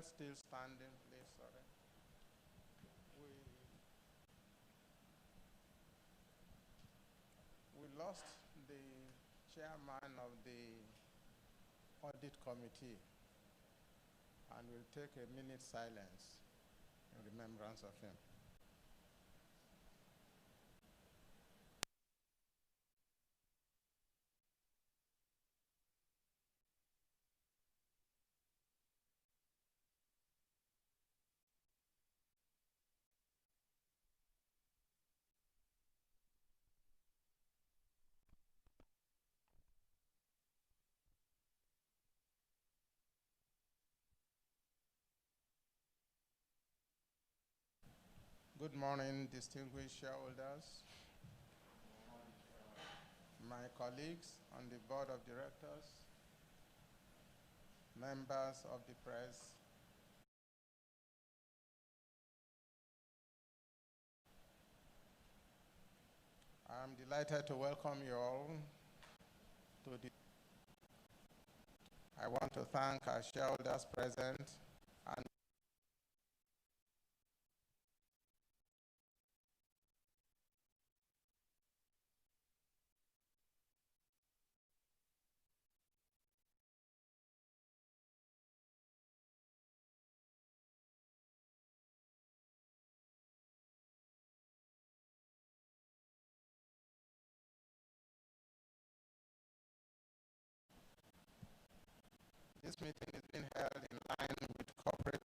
Let's still standing, please. Sorry. We lost the chairman of the audit committee, and we'll take a minute silence in remembrance of him. Good morning, distinguished shareholders, my colleagues on the board of directors, members of the press, I'm delighted to welcome you all to the. I want to thank our shareholders present and this meeting is being held in line with corporate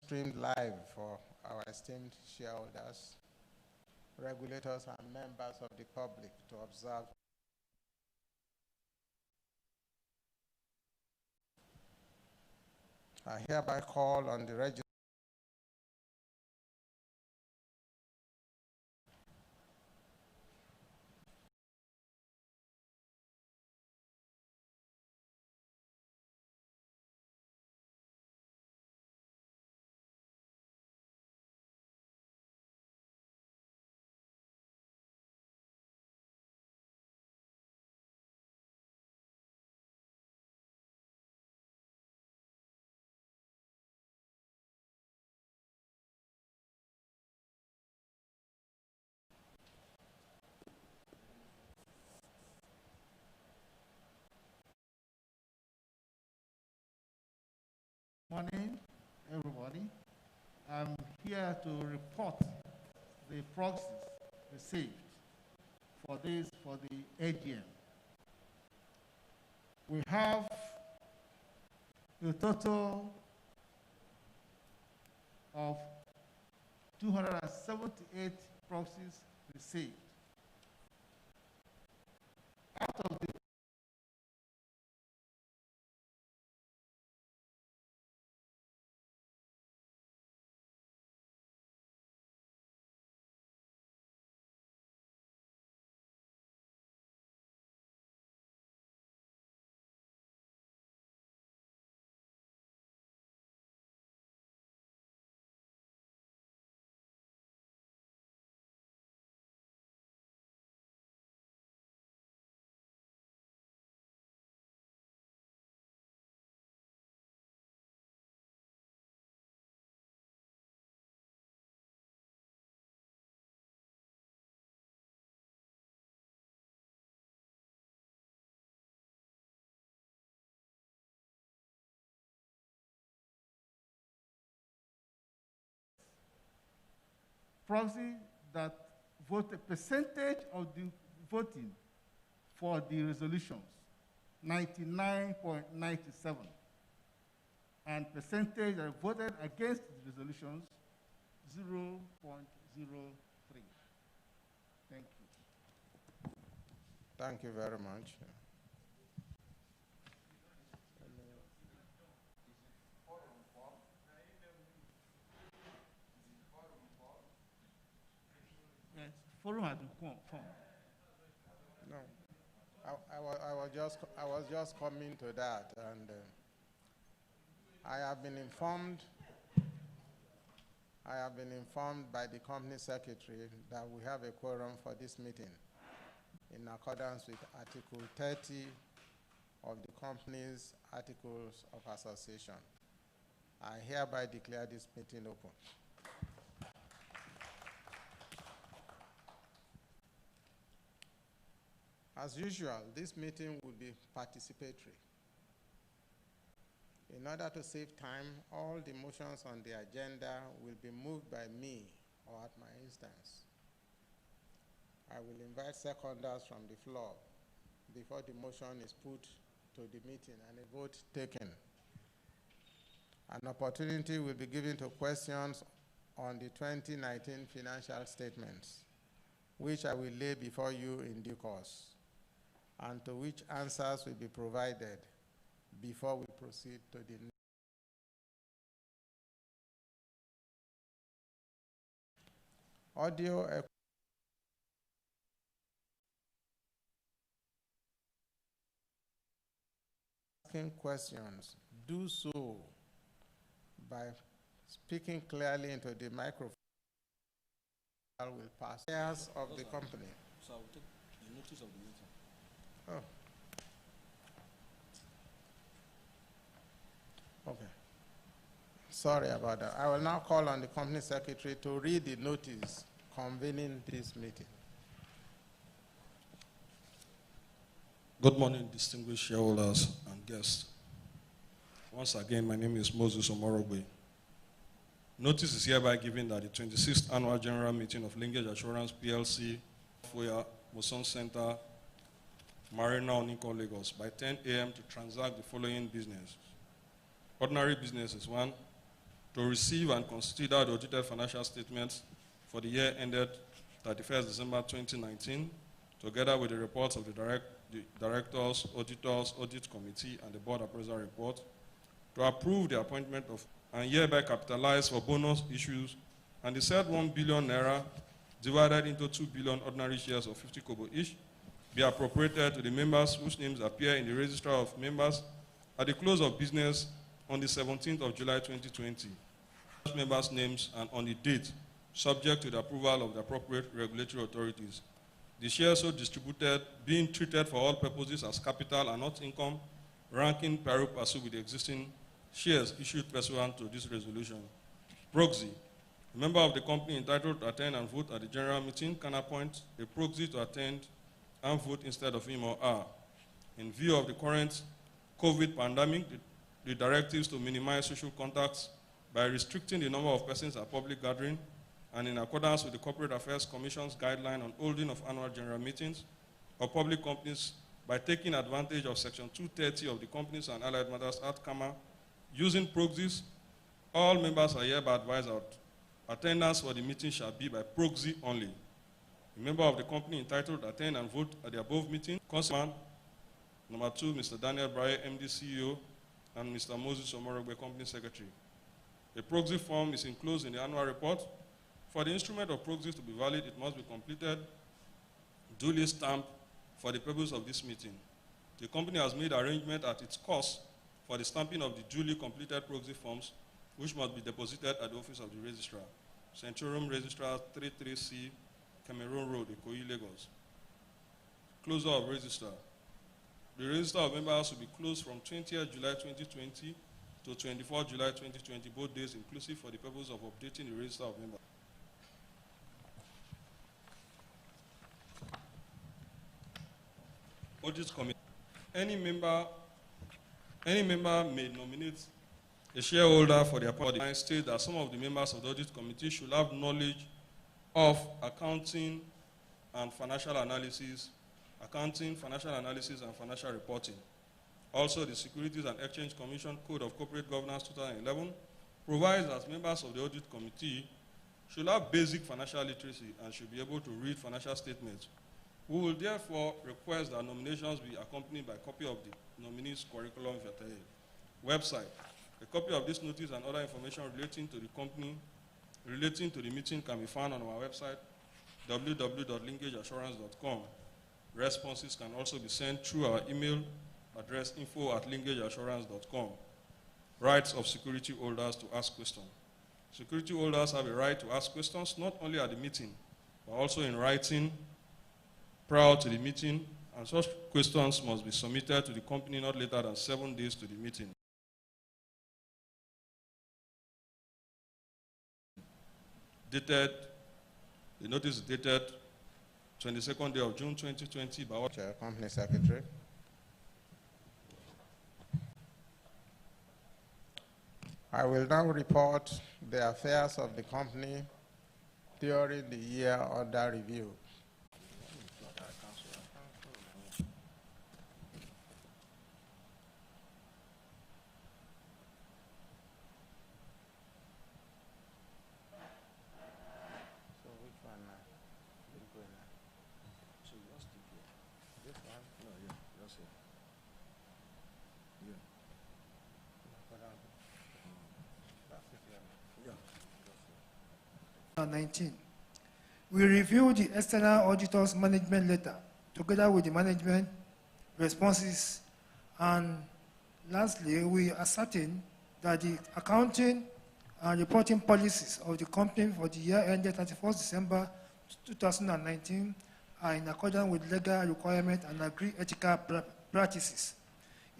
streamed live for our esteemed shareholders, regulators, and members of the public to observe. I hereby call on the register. Morning, everybody. I'm here to report the proxies received for the AGM. We have a total of 278 proxies received. Out of the proxy that vote a percentage of the voting for the resolutions, 99.97, and percentage that voted against the resolutions, 0.03. Thank you. Thank you very much. Yes, forum has been formed. No. I was just coming to that, and I have been informed by the company secretary that we have a quorum for this meeting in accordance with Article 30 of the company's Articles of Association. I hereby declare this meeting open. As usual, this meeting will be participatory. In order to save time, all the motions on the agenda will be moved by me or at my instance. I will invite seconders from the floor before the motion is put to the meeting and a vote taken. An opportunity will be given to questions on the 2019 financial statements, which I will lay before you in due course, and to which answers will be provided before we proceed to the next. Audio asking questions, do so by speaking clearly into the microphone. Will pass. Shares of the company. So I will take the notice of the meeting. Oh. Okay. Sorry about that. I will now call on the company secretary to read the notice convening this meeting. Good morning, distinguished shareholders and guests. Once again, my name is Moses Omorogbe. Notice is hereby given that the 26th Annual General Meeting of Linkage Assurance PLC, FOYER, MUSON Center, Marina, ONIKAN, Lagos, by 10 a.m. to transact the following business. Ordinary business is 1, to receive and consider the audited financial statements for the year ended 31st December 2019, together with the reports of the directors, auditors, audit committee, and the board appraisal report, to approve the appointment of and hereby capitalize for bonus issues, and the said 1 billion naira divided into 2 billion ordinary shares of 50 kobo each be appropriated to the members whose names appear in the register of members at the close of business on the 17th of July 2020. Members' names and on the date, subject to the approval of the appropriate regulatory authorities. The shares so distributed being treated for all purposes as capital and not income, ranking pari passu with the existing shares issued pursuant to this resolution. Proxy. A member of the company entitled to attend and vote at the general meeting can appoint a proxy to attend and vote instead of him or her. In view of the current COVID pandemic, the directives to minimize social contacts by restricting the number of persons at public gathering, and in accordance with the Corporate Affairs Commission's guideline on holding of annual general meetings of public companies by taking advantage of Section 230 of the Companies and Allied Matters Act, using proxies, all members are hereby advised that attendance for the meeting shall be by proxy only. A member of the company entitled to attend and vote at the above meeting, Councilman. Number 2, Mr. Daniel Braye, MD CEO, and Mr. Moses Omorogbe, Company Secretary. A proxy form is enclosed in the annual report. For the instrument of proxies to be valid, it must be completed, duly stamped for the purpose of this meeting. The company has made arrangement at its cost for the stamping of the duly completed proxy forms, which must be deposited at the office of the registrar. Centurium Registrar 33C, Cameroon Road, Ikoyi, Lagos. Closure of register. The register of members will be closed from 20th July 2020 to 24th July 2020, both days inclusive, for the purpose of updating the register of members. Audit Committee. Any member may nominate a shareholder for the appointment. I state that some of the members of the Audit Committee should have knowledge of accounting, financial analysis, and financial reporting. Also, the Securities and Exchange Commission Code of Corporate Governance 2011 provides that members of the Audit Committee should have basic financial literacy and should be able to read financial statements. We will therefore request that nominations be accompanied by a copy of the nominee's curriculum vitae website. A copy of this notice and other information relating to the company, relating to the meeting, can be found on our website, www.linkageassurance.com. Responses can also be sent through our email address info@linkageassurance.com. Rights of security holders to ask questions. Security holders have a right to ask questions not only at the meeting, but also in writing prior to the meeting, and such questions must be submitted to the company not later than 7 days to the meeting. The notice is dated 22nd day of June 2020 by Chair, Company Secretary. I will now report the affairs of the company during the year under review. This one? No, yeah, that's it. Yeah. 19. We review the external auditor's management letter together with the management responses, and lastly, we ascertain that the accounting and reporting policies of the company for the year ended 31st December 2019 are in accordance with legal requirements and agreed ethical practices.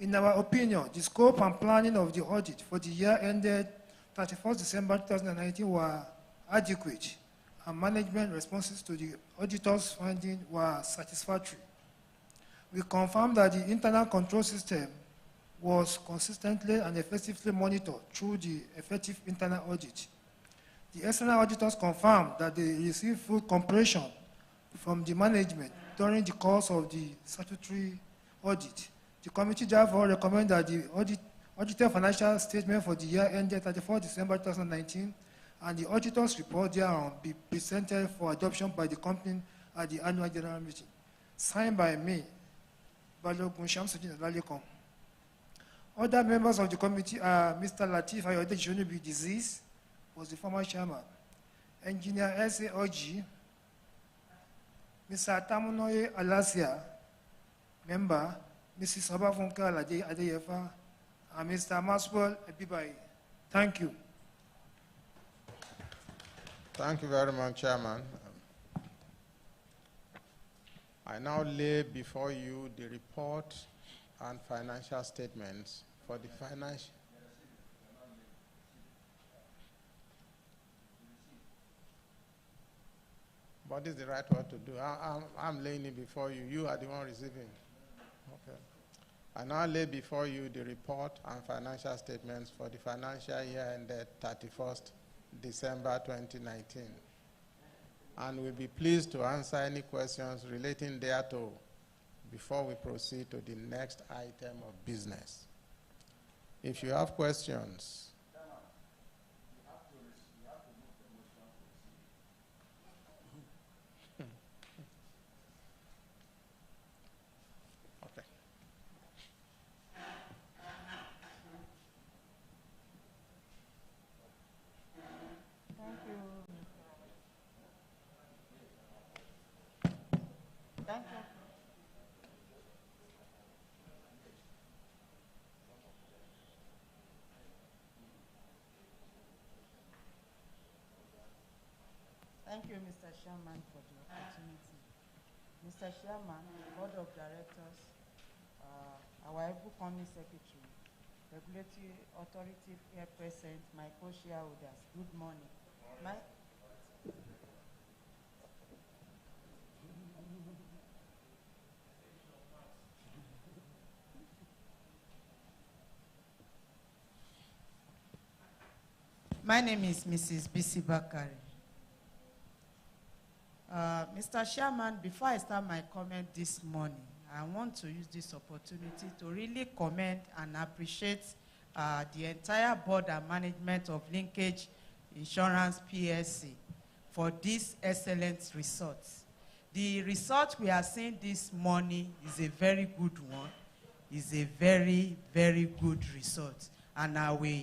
In our opinion, the scope and planning of the audit for the year ended 31st December 2019 were adequate, and management responses to the auditor's findings were satisfactory. We confirm that the internal control system was consistently and effectively monitored through the effective internal audit. The external auditors confirmed that they received full cooperation from the management during the course of the statutory audit. The committee therefore recommends that the audited financial statement for the year ended 31st December 2019 and the auditor's report thereon be presented for adoption by the company at the annual general meeting. Signed by me, Balogun Shamsuddin Alalekom. Other members of the committee are Mr. Latif Ayode Jonubi Disease, was the former chairman, Engineer S.A. Oji, Mr. Tamunoye Alasia, member, Mrs. Obafunke Alade Adeyefa, and Mr. Maswell Ebibai. Thank you. Thank you very much, Chairman. I now lay before you the report and financial statements for the financial. What is the right word to do? I'm laying it before you. You are the one receiving. Okay. I now lay before you the report and financial statements for the financial year ended 31st December 2019. And we'll be pleased to answer any questions relating thereto before we proceed to the next item of business. If you have questions, okay. Thank you. Thank you, Mr. Chairman, for the opportunity. Mr. Chairman, Board of Directors, our able company secretary, regulatory authority here present, my co-shareholders, good morning. My name is Mrs. Bisi Bakari. Mr. Chairman, before I start my comment this morning, I want to use this opportunity to really commend and appreciate the entire board and management of Linkage Insurance PLC for this excellent result. The result we are seeing this morning is a very good one. It's a very, very good result. And I will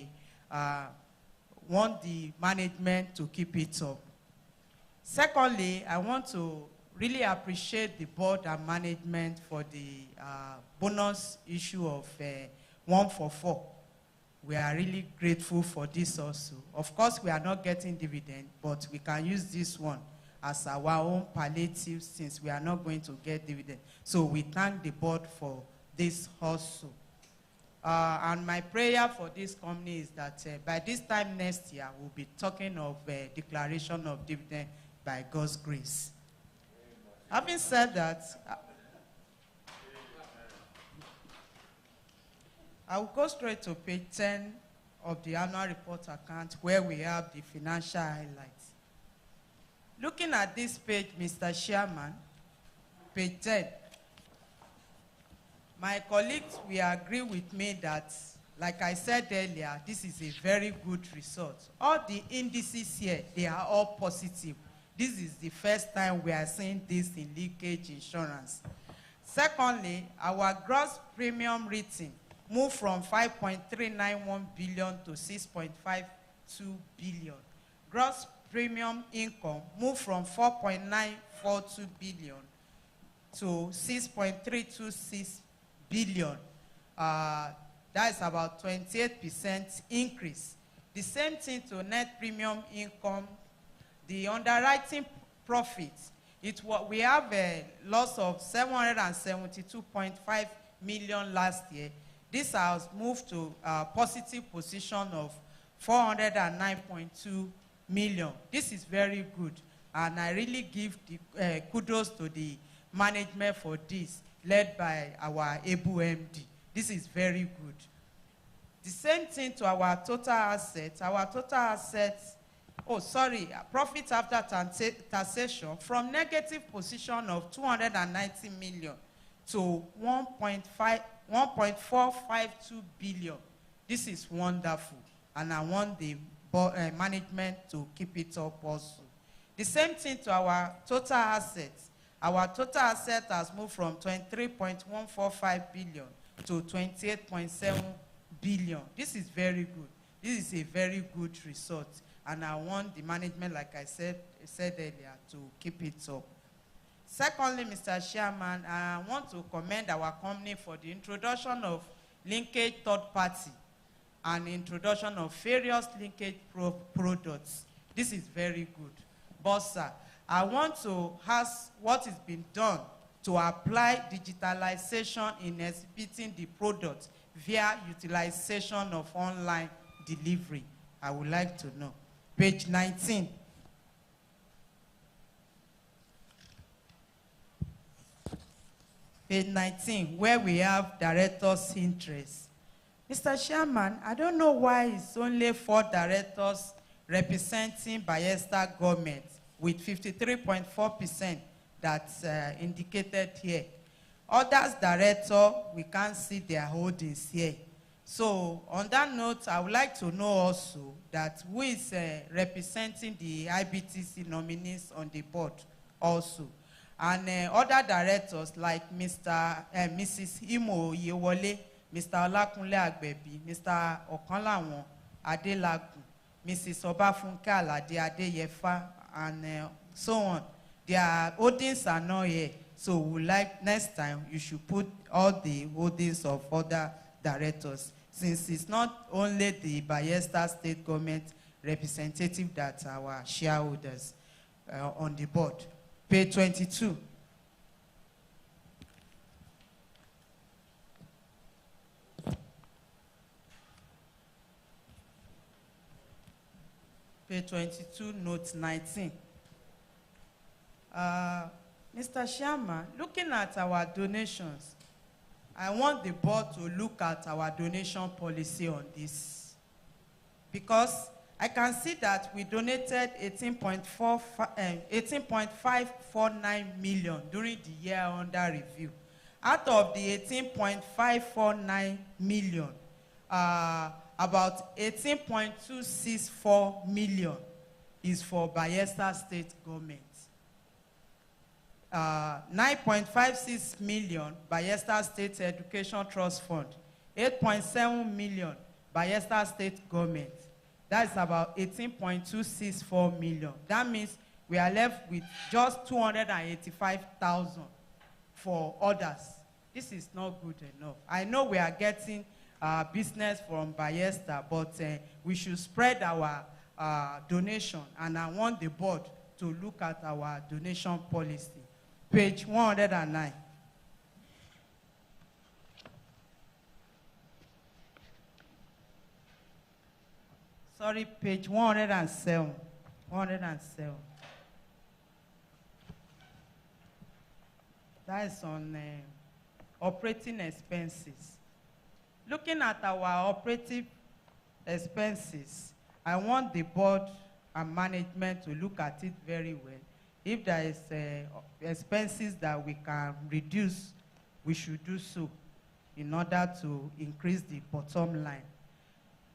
want the management to keep it up. Secondly, I want to really appreciate the board and management for the bonus issue of 1 for 4. We are really grateful for this also. Of course, we are not getting dividend, but we can use this one as our own palliative since we are not going to get dividend. So we thank the board for this also. And my prayer for this company is that by this time next year, we'll be talking of declaration of dividend by God's grace. Having said that, I will go straight to page 10 of the annual report account where we have the financial highlights. Looking at this page, Mr. Chairman, page 10, my colleagues will agree with me that, like I said earlier, this is a very good result. All the indices here, they are all positive. This is the first time we are seeing this in Linkage insurance. Secondly, our gross premium rating moved from 5.391 billion to 6.52 billion. Gross premium income moved from 4.942 billion to 6.326 billion. That is about 28% increase. The same thing to net premium income. The underwriting profits, we have a loss of 772.5 million last year. This has moved to a positive position of 409.2 million. This is very good, and I really give the kudos to the management for this, led by our able MD. This is very good. The same thing to our total assets. Our total assets, profit after taxation from negative position of 290 million to 1.452 billion. This is wonderful, and I want the management to keep it up also. The same thing to our total assets. Our total asset has moved from 23.145 billion to 28.7 billion. This is very good. This is a very good result, and I want the management, like I said earlier, to keep it up. Secondly, Mr. Chairman, I want to commend our company for the introduction of linkage third party and introduction of various linkage products. This is very good. But, sir, I want to ask what is being done to apply digitalization in exhibiting the product via utilization of online delivery. I would like to know. Page 19. Page 19, where we have directors' interest. Mr. Chairman, I don't know why it's only 4 directors representing Bayelsa government with 53.4% that's indicated here. Others director, we can't see their holdings here. So on that note, I would like to know also that who is representing the IBTC nominees on the board also. And other directors like Mrs. Imo Yewole, Mr. Olakunle Agbebi, Mr. Okanlawon Adelagun, Mrs. Obafunke Alade Adeyefa, and so on. Their holdings are not here. So we like next time you should put all the holdings of other directors, since it's not only the Bayelsa State Government representative that are our shareholders on the board. Page 22. Page 22, note 19. Mr. Chairman, looking at our donations, I want the board to look at our donation policy on this, because I can see that we donated 18.549 million during the year under review. Out of the 18.549 million, about 18.264 million is for Bayelsa State Government. 9.56 million Bayelsa State Education Trust Fund. 8.7 million Bayelsa State Government. That is about 18.264 million. That means we are left with just 285,000 for others. This is not good enough. I know we are getting business from Bayesta, but we should spread our donation, and I want the board to look at our donation policy. Page 109. Sorry, page 107. 107. That is on operating expenses. Looking at our operative expenses, I want the board and management to look at it very well. If there is expenses that we can reduce, we should do so in order to increase the bottom line.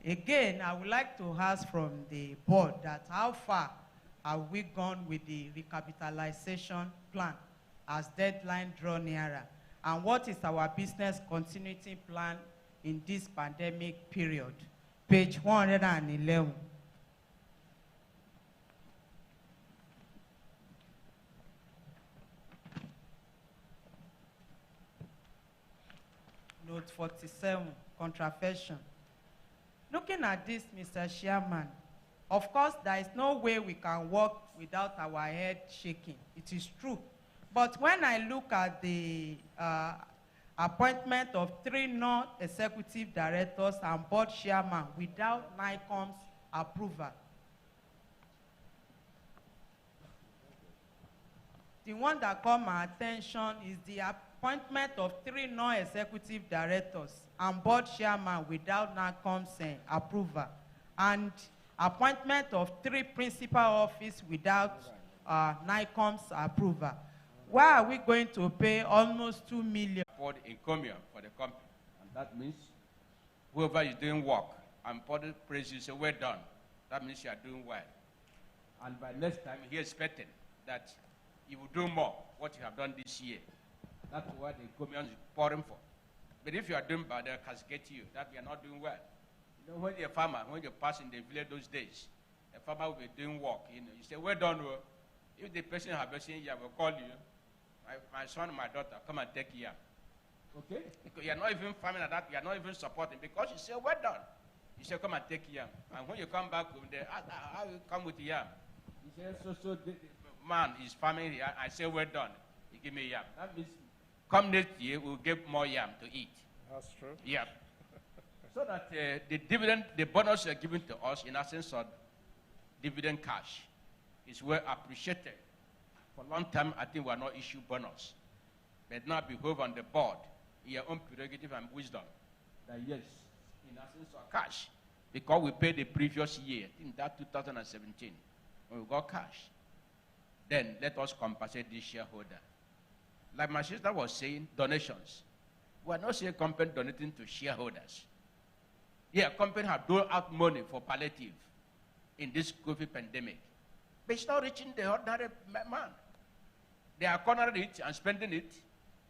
Again, I would like to ask from the board that how far have we gone with the recapitalization plan as deadline draw nearer? And what is our business continuity plan in this pandemic period? Page 111. Note 47, contravention. Looking at this, Mr. Chairman, of course, there is no way we can work without our head shaking. It is true. But when I look at the appointment of 3 non-executive directors and board chairman without NICOM's approval, the one that caught my attention is the appointment of 3 non-executive directors and board chairman without NICOM's approval, and appointment of 3 principal office without NICOM's approval. Why are we going to pay almost 2 million? For the encomium for the company, and that means whoever is doing work and for the praise you say, well done. That means you are doing well. And by next time, he is expecting that you will do more what you have done this year. That's what the encomium is pouring for. But if you are doing bad, they'll castigate you that you are not doing well. You know, when you're a farmer, when you pass in the village those days, a farmer will be doing work. You know, you say, well done. If the person has been saying, I will call you. My son and my daughter, come and take yam. Okay? Because you're not even farming at that, you're not even supporting. Because you say, well done. You say, come and take yam. And when you come back home, they ask, how you come with yam? You say, so the man is farming here. I say, well done. He give me yam. That means, come next year, we'll get more yam to eat. That's true. Yeah. So that the dividend, the bonus you're giving to us, in essence of dividend cash, is well appreciated. For a long time, I think we are not issue bonus. But now behove on the board, in your own prerogative and wisdom, that yes, in essence of cash, because we paid the previous year, I think that 2017, when we got cash, then let us compensate this shareholder. Like my sister was saying, donations. We are not saying company donating to shareholders. Yeah, company have doled out money for palliative in this COVID pandemic. But it's not reaching the ordinary man. They are cornering it and spending it.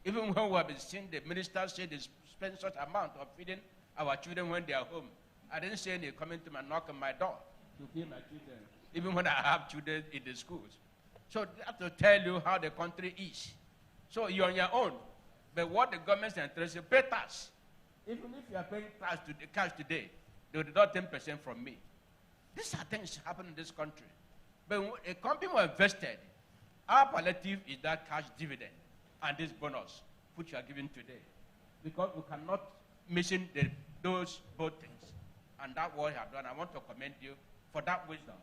Even when we have been seeing the minister say they spend such amount of feeding our children when they are home. I didn't see any coming to my knock on my door to feed my children, even when I have children in the schools. So that's to tell you how the country is. So you're on your own. But what the government is interested in, pay tax. Even if you are paying tax to the cash today, they will deduct 10% from me. These are things happening in this country. But when a company was invested, our palliative is that cash dividend and this bonus, which you are giving today. Because we cannot missing those both things. And that's what you have done. I want to commend you for that wisdom.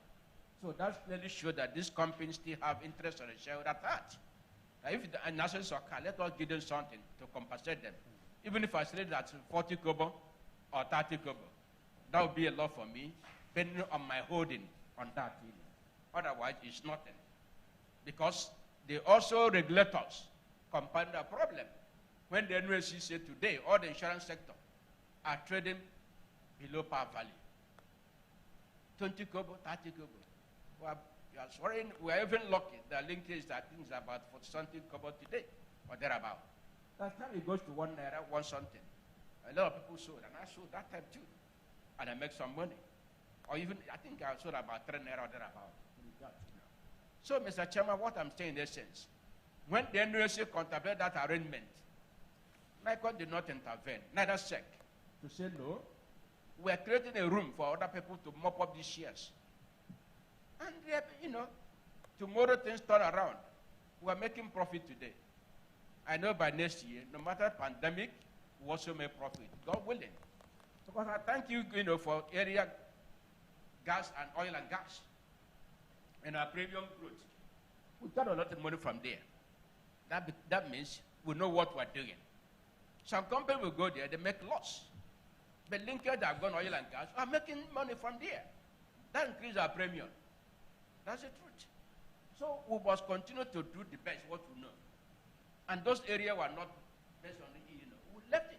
So that's clearly shows that these companies still have interest on the shareholder part. If the national soccer, let us give them something to compensate them. Even if I say that's 40 kobo or 30 kobo, that would be a lot for me, depending on my holding on that. Otherwise, it's nothing. Because they also regulators compound the problem. When the NUSC say today, all the insurance sector are trading below par value. 20 kobo, 30 kobo. Well, we are even lucky that Linkage that things about 40 something kobo today or thereabout. That time it goes to 1 naira, 1 something. A lot of people sold, and I sold that time too. And I make some money. Or even, I think I sold about 3 naira or thereabout. So, Mr. Chairman, what I'm saying in essence, when the NUSA contemplated that arrangement, NICON did not intervene, neither SEC, to say no. We are creating a room for other people to mop up these shares. And, tomorrow things turn around. We are making profit today. I know by next year, no matter pandemic, we also make profit, God willing. Because I thank you, for area gas and oil and gas. And our premium growth. We got a lot of money from there. That means we know what we're doing. Some companies will go there, they make loss. But Linkage that have gone oil and gas are making money from there. That increases our premium. That's the truth. So we must continue to do the best, what we know. And those areas were not based on the, we left it.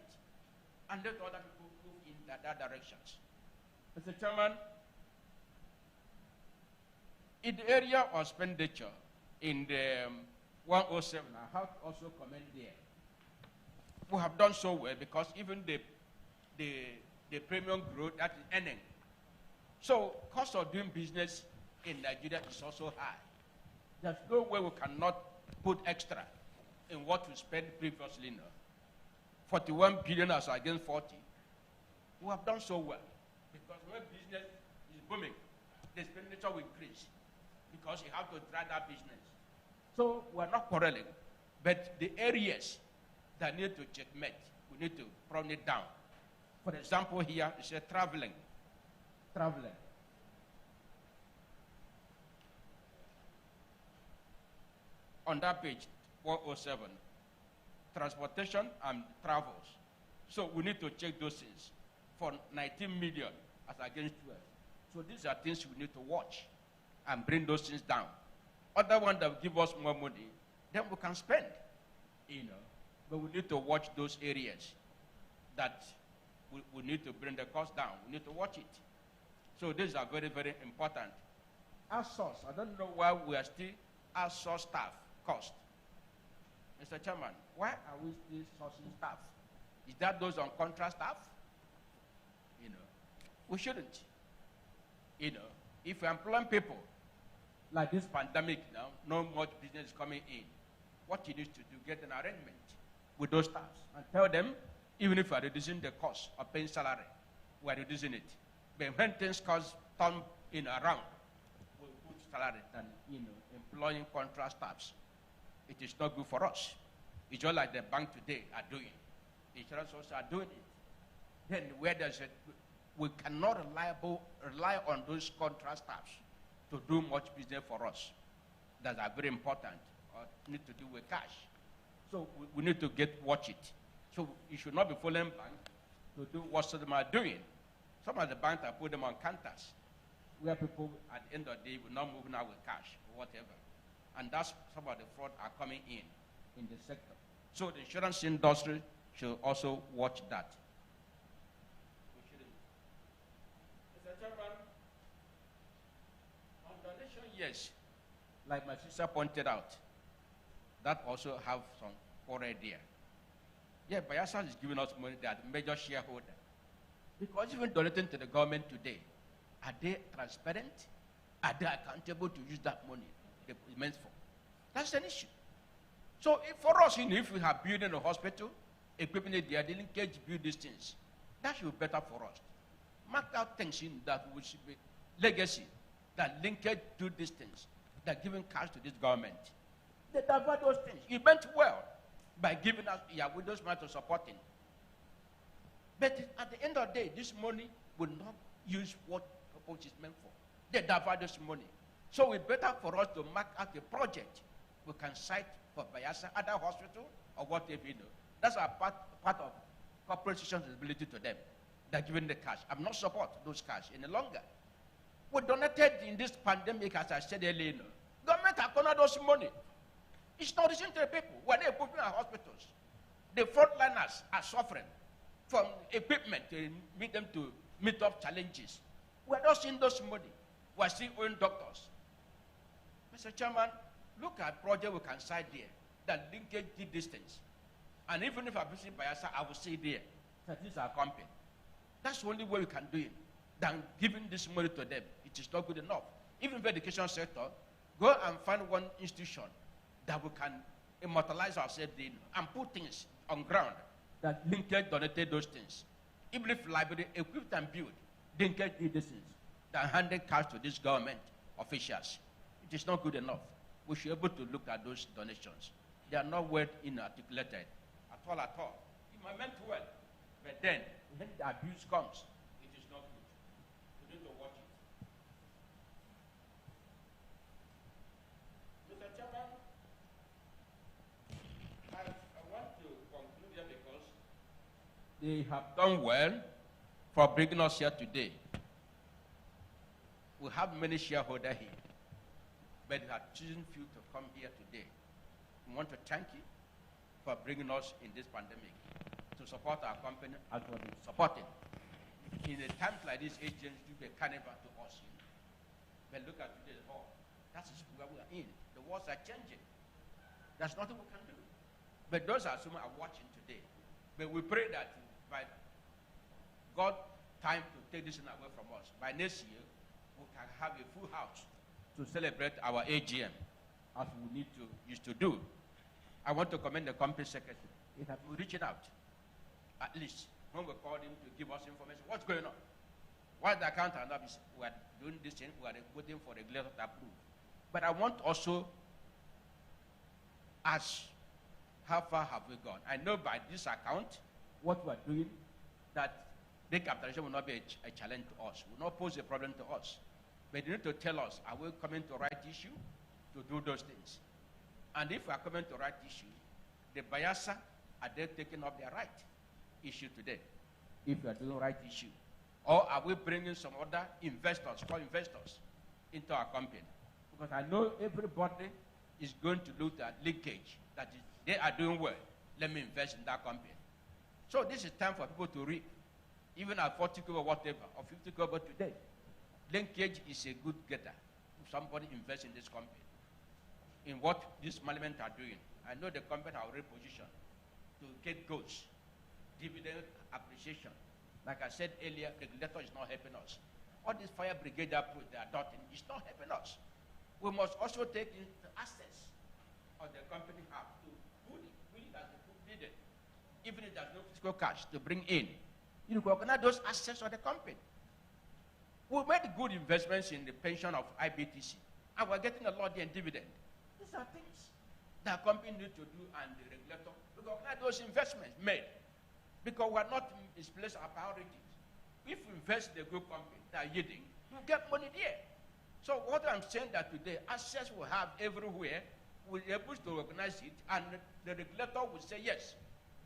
And let other people move in that directions. Mr. Chairman, in the area of expenditure, in the 107, I have to also comment there. We have done so well because even the premium growth that is earning. So cost of doing business in Nigeria is also high. There's no way we cannot put extra in what we spent previously now. 41 billion as against 40. We have done so well because when business is booming, the expenditure will increase because you have to drive that business. So we're not quarreling, but the areas that need to checkmate, we need to prune it down. For example, here it says traveling. On that page, 407, transportation and travels. So we need to check those things for 19 million as against 12. So these are things we need to watch and bring those things down. Other ones that will give us more money, then we can spend, But we need to watch those areas that we need to bring the cost down. We need to watch it. So these are very, very important. Outsource, I don't know why we are still outsource staff cost. Mr. Chairman, why are we still sourcing staff? Is that those on contract staff? We shouldn't. If we employ people like this pandemic now, no much business is coming in, what you need to do, get an arrangement with those staffs and tell them, even if we are reducing the cost of paying salary, we are reducing it. But when things turn around, we'll put salary than employing contract staffs. It is not good for us. It's just like the bank today are doing. Insurance also are doing it. Then where there's we cannot rely on those contract staffs to do much business for us. That are very important. Or need to do with cash. So we need to watch it. So you should not be following banks to do what some of them are doing. Some of the banks are put them on counters, where people at the end of the day will not move now with cash or whatever. And that's some of the fraud are coming in the sector. So the insurance industry should also watch that. Mr. Chairman, on donation, yes, like my sister pointed out, that also have some foreign there. Yeah, Bayelsa is giving us money, they are the major shareholder. Because even donating to the government today, are they transparent? Are they accountable to use that money they meant for? That's an issue. So for us, if we have building a hospital, equipment it there, the Linkage build these things, that should be better for us. Mark out things that we should be legacy, that Linkage do these things, that giving cash to this government. They divert those things. It meant well by giving us with those money to supporting. But at the end of the day, this money will not use what purpose is meant for. They divert this money. So it's better for us to mark out a project we can cite for Bayelsa, other hospital, or whatever That's our part of corporate responsibility to them. They're giving the cash. I'm not support those cash any longer. We donated in this pandemic, as I said earlier. Government have cornered those money. It's not reaching to the people. When they're putting our hospitals, the frontliners are suffering from equipment to meet up challenges. We're not seeing those money. We're seeing own doctors. Mr. Chairman, look at project we can cite there that Linkage did these things. And even if I visit Bayelsa, I will say there that these are company. That's the only way we can do it. Than giving this money to them. It is not good enough. Even in the education sector, Go and find one institution that we can immortalize ourselves in and put things on ground that Linkage donated those things. Even if library equipped and built, Linkage did these things that handed cash to these government officials. It is not good enough. We should be able to look at those donations. They are not well articulated at all. It might meant well, but then when the abuse comes, it is not good. We need to watch it. Mr. Chairman, I want to conclude here because they have done well for bringing us here today. We have many shareholders here, but they have chosen few to come here today. We want to thank you for bringing us in this pandemic to support our company as well as supporting. In a time like this, agents do a carnival to us. But look at today's hall. That is where we are in. The worlds are changing. There's nothing we can do. But those are some are watching today. But we pray that by God time to take this away from us, by next year, we can have a full house to celebrate our AGM as we used to do. I want to commend the company secretary. He has been reaching out, at least when we called him to give us information. What's going on? Why the accountant office? We are doing this thing. We are waiting for the regulator to approve. But I want also ask, how far have we gone? I know by this account, what we are doing, that recapitalization will not be a challenge to us, will not pose a problem to us. But you need to tell us, are we coming to right issue to do those things? And if we are coming to right issue, the Bayasa, are they taking up their right issue today? If we are doing right issue. Or are we bringing some other investors, co-investors, into our company? Because I know everybody is going to look at Linkage, that is, they are doing well. Let me invest in that company. So this is time for people to reap. Even at 40 kobo whatever, or 50 kobo today, Linkage is a good getter. If somebody invests in this company, in what this management are doing, I know the company are already positioned to get goals, dividend appreciation. Like I said earlier, the regulator is not helping us. All this fire brigade approach they are adopting is not helping us. We must also take in the assets of the company have to put it as needed, even if there's no fiscal cash to bring in. You recognize those assets of the company. We made good investments in the pension of IBTC, and we're getting a lot in dividend. These are things that company need to do, and the regulator recognize those investments made, because we're not misplaced our priorities. If we invest in a good company that are yielding, we'll get money there. So what I'm saying that today, assets we have everywhere, we'll be able to recognize it, and the regulator will say, yes,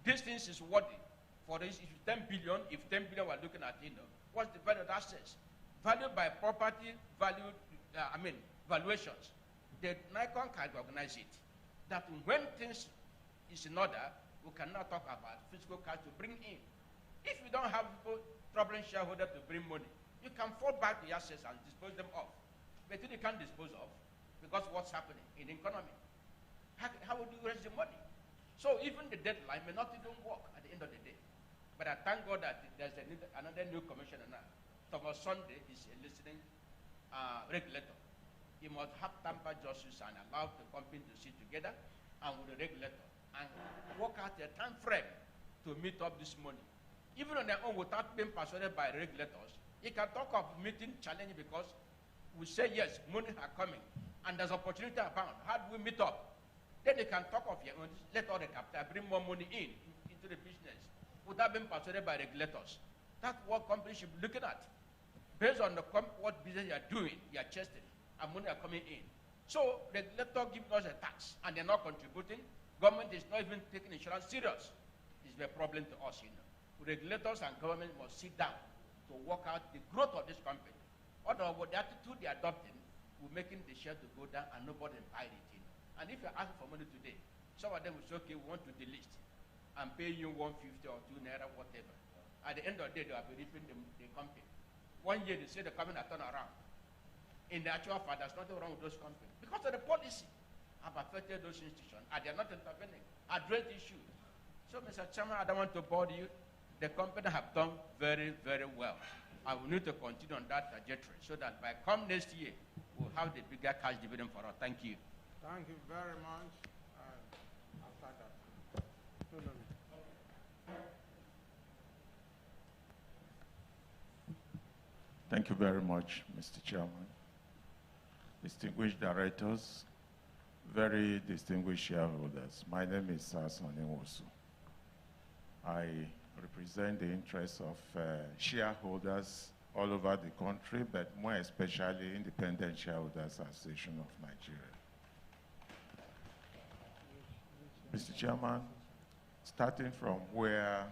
this thing is worthy. For this, if 10 billion, if 10 billion we're looking at, what's the value of assets? Valued by property, valuations. The Nikon can recognize it. That when things is in order, we can now talk about fiscal cash to bring in. If you don't have troubling shareholder to bring money, you can fall back the assets and dispose them off. But you can't dispose of, because what's happening in the economy? How would you raise the money? So even the deadline may not even work at the end of the day. But I thank God that there's another new commissioner now. Thomas Sunday is a listening regulator. He must have tamper justice and allow the company to sit together and with the regulator and work out a time frame to meet up this money. Even on their own, without being persuaded by regulators, he can talk of meeting challenge, because we say yes, money are coming, and there's opportunity abound. How do we meet up? Then they can talk of your own, let all the capital bring more money into the business without being persuaded by regulators. That's what companies should be looking at. Based on what business you are doing, you are chasing, and money are coming in. So regulator giving us a tax, and they're not contributing. Government is not even taking insurance serious. It's a problem to us, Regulators and government must sit down to work out the growth of this company. Otherwise, with the attitude they're adopting, we're making the share to go down and nobody will buy it. And if you're asking for money today, some of them will say, okay, we want to delist and pay you 150 or 2 naira, whatever. At the end of the day, they will be ripping the company. 1 year, they say the company will turn around. In the actual fact, there's nothing wrong with those companies. Because of the policy have affected those institutions, and they're not intervening, address the issue. So, Mr. Chairman, I don't want to bother you. The company have done very, very well. And we need to continue on that trajectory so that by come next year, will have the bigger cash dividend for us. Thank you. Thank you very much. After that. No, no, no. Thank you very much, Mr. Chairman. Distinguished directors, very distinguished shareholders. My name is Oniwosu. I represent the interests of shareholders all over the country, but more especially Independent Shareholders Association of Nigeria. Mr. Chairman, starting from where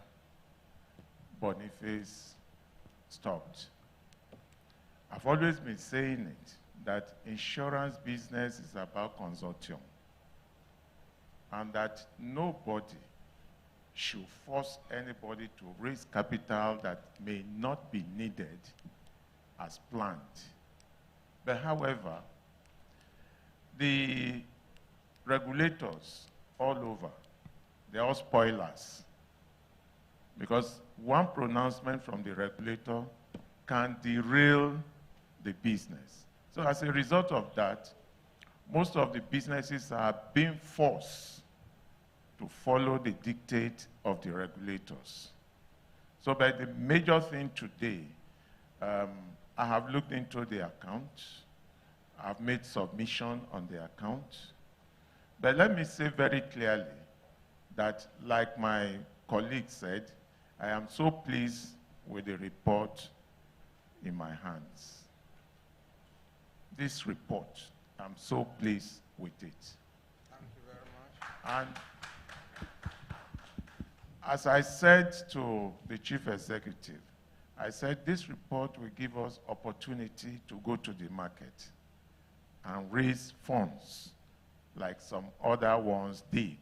Boniface stopped, I've always been saying it, that insurance business is about consortium, and that nobody should force anybody to raise capital that may not be needed as planned. But however, the regulators all over, they're all spoilers, because one pronouncement from the regulator can derail the business. So as a result of that, most of the businesses are being forced to follow the dictate of the regulators. So but the major thing today, I have looked into the account. I've made submission on the account. But let me say very clearly that, like my colleague said, I am so pleased with the report in my hands. This report, I'm so pleased with it. Thank you very much. And as I said to the chief executive, I said this report will give us opportunity to go to the market and raise funds like some other ones did,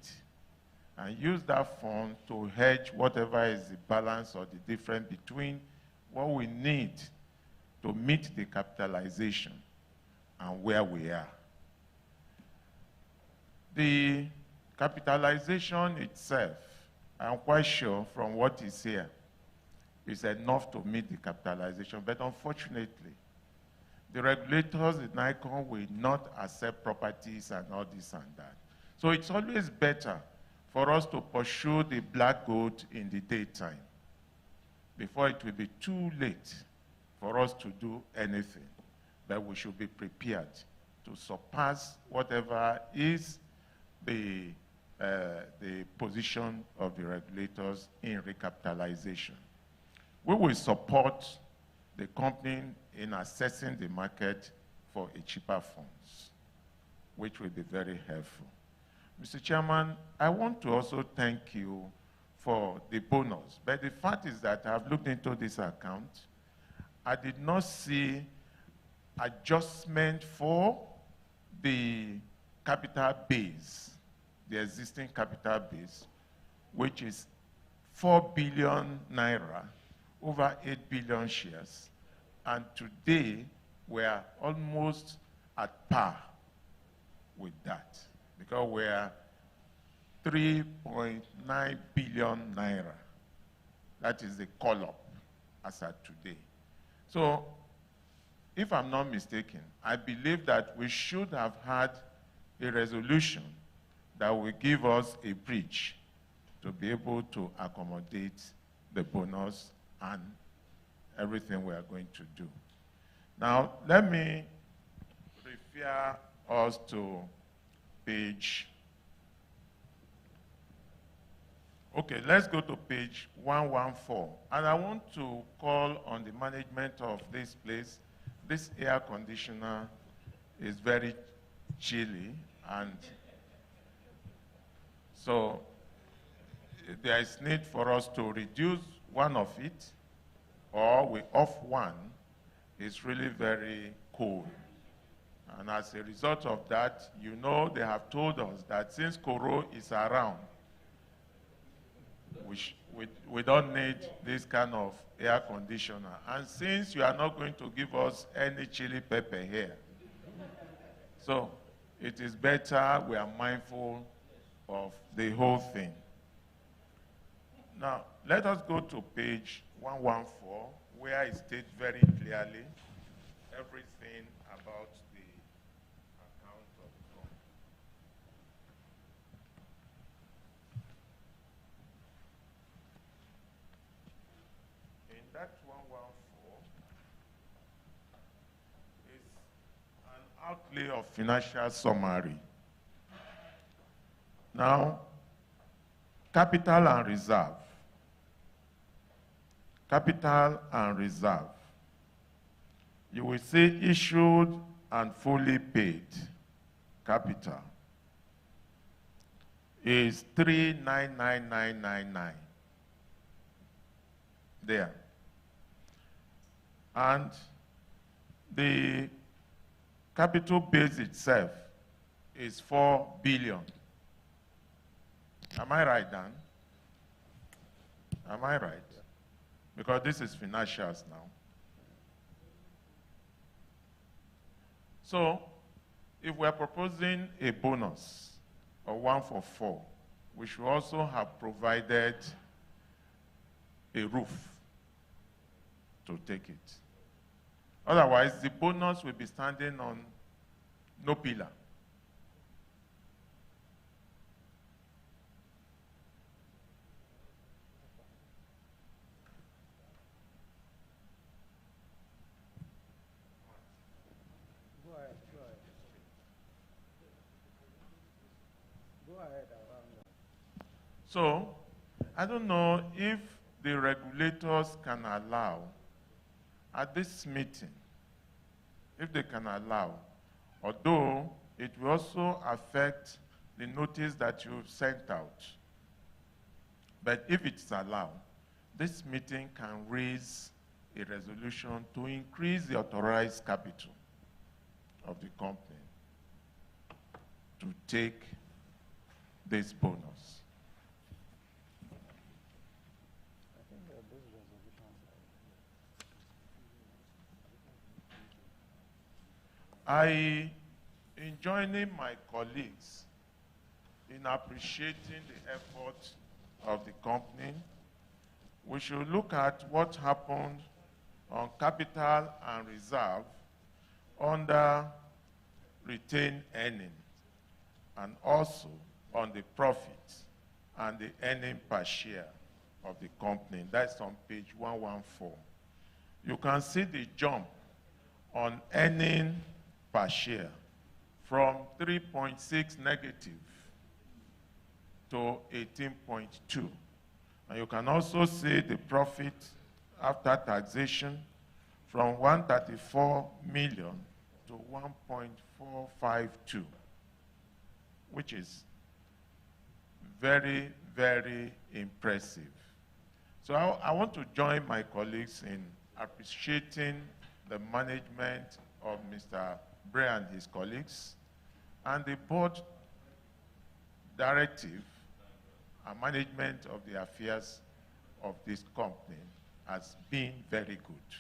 and use that fund to hedge whatever is the balance or the difference between what we need to meet the capitalization and where we are. The capitalization itself, I'm quite sure from what is here, is enough to meet the capitalization, but unfortunately, the regulators in ICON will not accept properties and all this and that. So it's always better for us to pursue the black goat in the daytime before it will be too late for us to do anything. But we should be prepared to surpass whatever is the position of the regulators in recapitalization. We will support the company in assessing the market for a cheaper funds, which will be very helpful. Mr. Chairman, I want to also thank you for the bonus. But the fact is that I've looked into this account. I did not see adjustment for the capital base, the existing capital base, which is 4 billion naira, over 8 billion shares. And today, we are almost at par with that, because we are 3.9 billion naira. That is the call-up as at today. So, if I'm not mistaken, I believe that we should have had a resolution that will give us a bridge to be able to accommodate the bonus and everything we are going to do. Now, let me refer us to page, okay, let's go to page 114. And I want to call on the management of this place. This air conditioner is very chilly, and so there is need for us to reduce one of it, or we off one. It's really very cold. And as a result of that, you know, they have told us that since Koro is around, we don't need this kind of air conditioner. And since you are not going to give us any chili pepper here, so it is better we are mindful of the whole thing. Now, let us go to page 114, where it states very clearly everything about the that 114 is an outlay of financial summary. Now, capital and reserve. Capital and reserve. You will see issued and fully paid capital is 399,999 there. And the capital base itself is 4 billion. Am I right, Dan? Am I right? Because this is financials now. So, if we're proposing a bonus of 1 for 4, we should also have provided a roof to take it. Otherwise, the bonus will be standing on no pillar. So, I don't know if the regulators can allow, at this meeting, if they can allow, although it will also affect the notice that you've sent out. But if it's allowed, this meeting can raise a resolution to increase the authorized capital of the company to take this bonus. I, in joining my colleagues in appreciating the effort of the company, we should look at what happened on capital and reserve under retained earnings, and also on the profits and the earning per share of the company. That's on page 114. You can see the jump on earning per share from 3.6 negative to 18.2. And you can also see the profit after taxation from 134 million to 1.452, which is very, very impressive. So I want to join my colleagues in appreciating the management of Mr. Bray and his colleagues, and the board directive and management of the affairs of this company has been very good.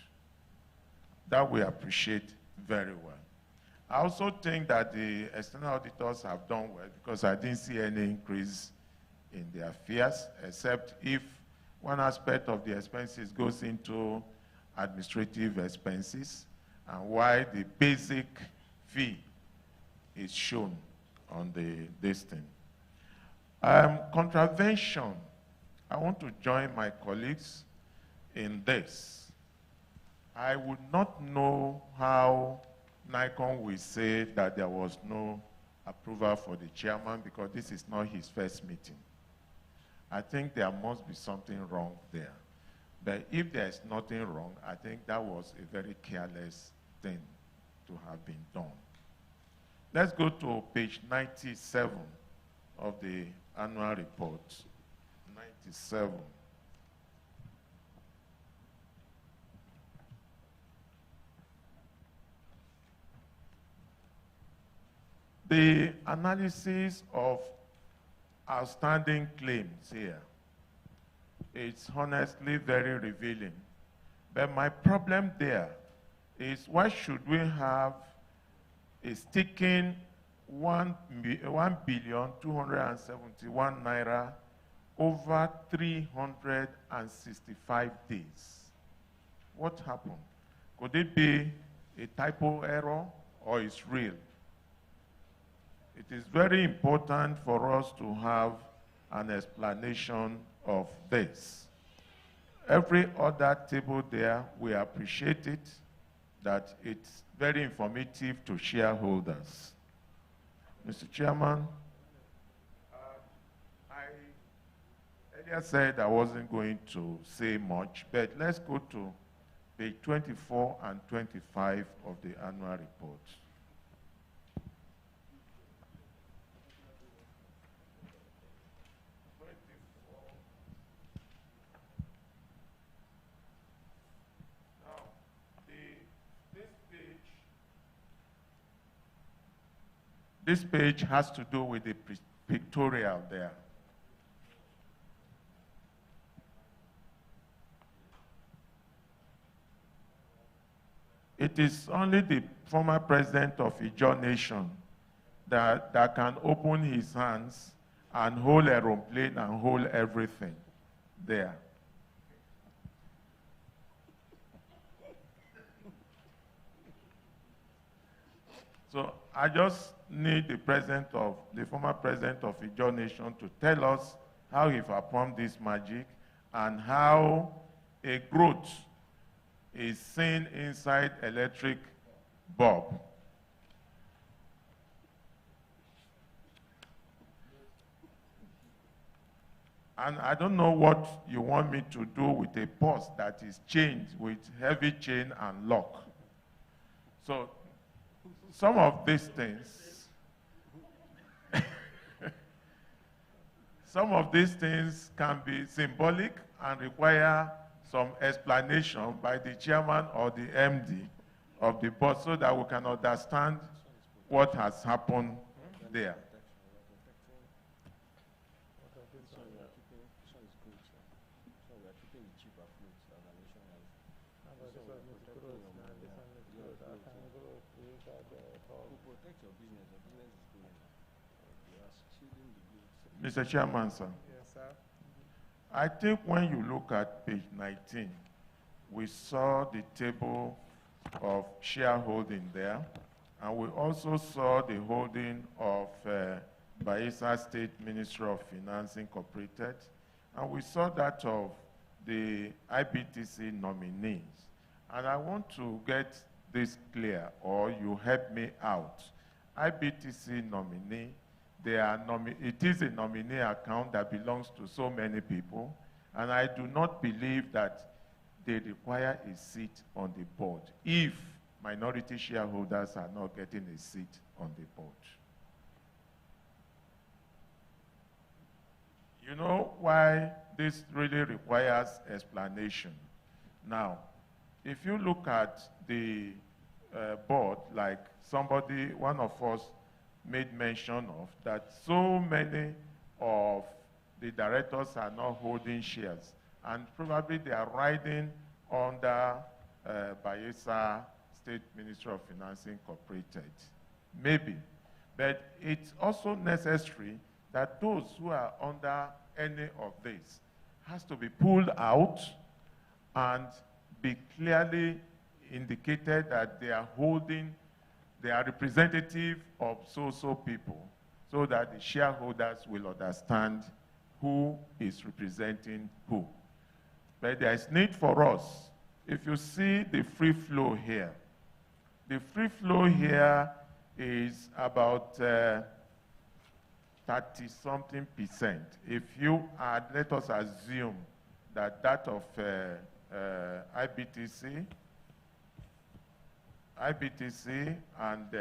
That we appreciate very well. I also think that the external auditors have done well, because I didn't see any increase in the affairs, except if one aspect of the expenses goes into administrative expenses, and why the basic fee is shown on the listing. Contravention, I want to join my colleagues in this. I would not know how Nikon will say that there was no approval for the chairman, because this is not his first meeting. I think there must be something wrong there. But if there is nothing wrong, I think that was a very careless thing to have been done. Let's go to page 97 of the annual report. 97. The analysis of outstanding claims here, it's honestly very revealing. But my problem there is, why should we have a sticking 1,271 naira over 365 days? What happened? Could it be a typo error, or it's real? It is very important for us to have an explanation of this. every other table there, we appreciate it, that it's very informative to shareholders. Mr. Chairman, I earlier said I wasn't going to say much, but let's go to page 24 and 25 of the annual report. This page has to do with the pictorial there. It is only the former president of Ijaw Nation that can open his hands and hold a aeroplane and hold everything there. So I just need the former president of Ijaw Nation to tell us how he performed this magic and how a growth is seen inside electric bulb. And I don't know what you want me to do with a purse that is chained with heavy chain and lock. So some of these things, some of these things can be symbolic and require some explanation by the chairman or the MD of the board so that we can understand what has happened there. Mr. Chairman, sir. Yes, sir. I think when you look at page 19, we saw the table of shareholding there, and we also saw the holding of Bayelsa State Ministry of Finance Incorporated, and we saw that of the IBTC nominees. And I want to get this clear, or you help me out. IBTC nominee, it is a nominee account that belongs to so many people, and I do not believe that they require a seat on the board if minority shareholders are not getting a seat on the board. You know why this really requires explanation. Now, if you look at the board, like one of us made mention of, that so many of the directors are not holding shares, and probably they are riding under Bayelsa State Ministry of Finance Incorporated. Maybe. But it's also necessary that those who are under any of this has to be pulled out and be clearly indicated that they are representative of so-so people, so that the shareholders will understand who is representing who. But there is need for us. If you see the free flow here, the free flow here is about 30-something%. If you add, let us assume that of IBTC and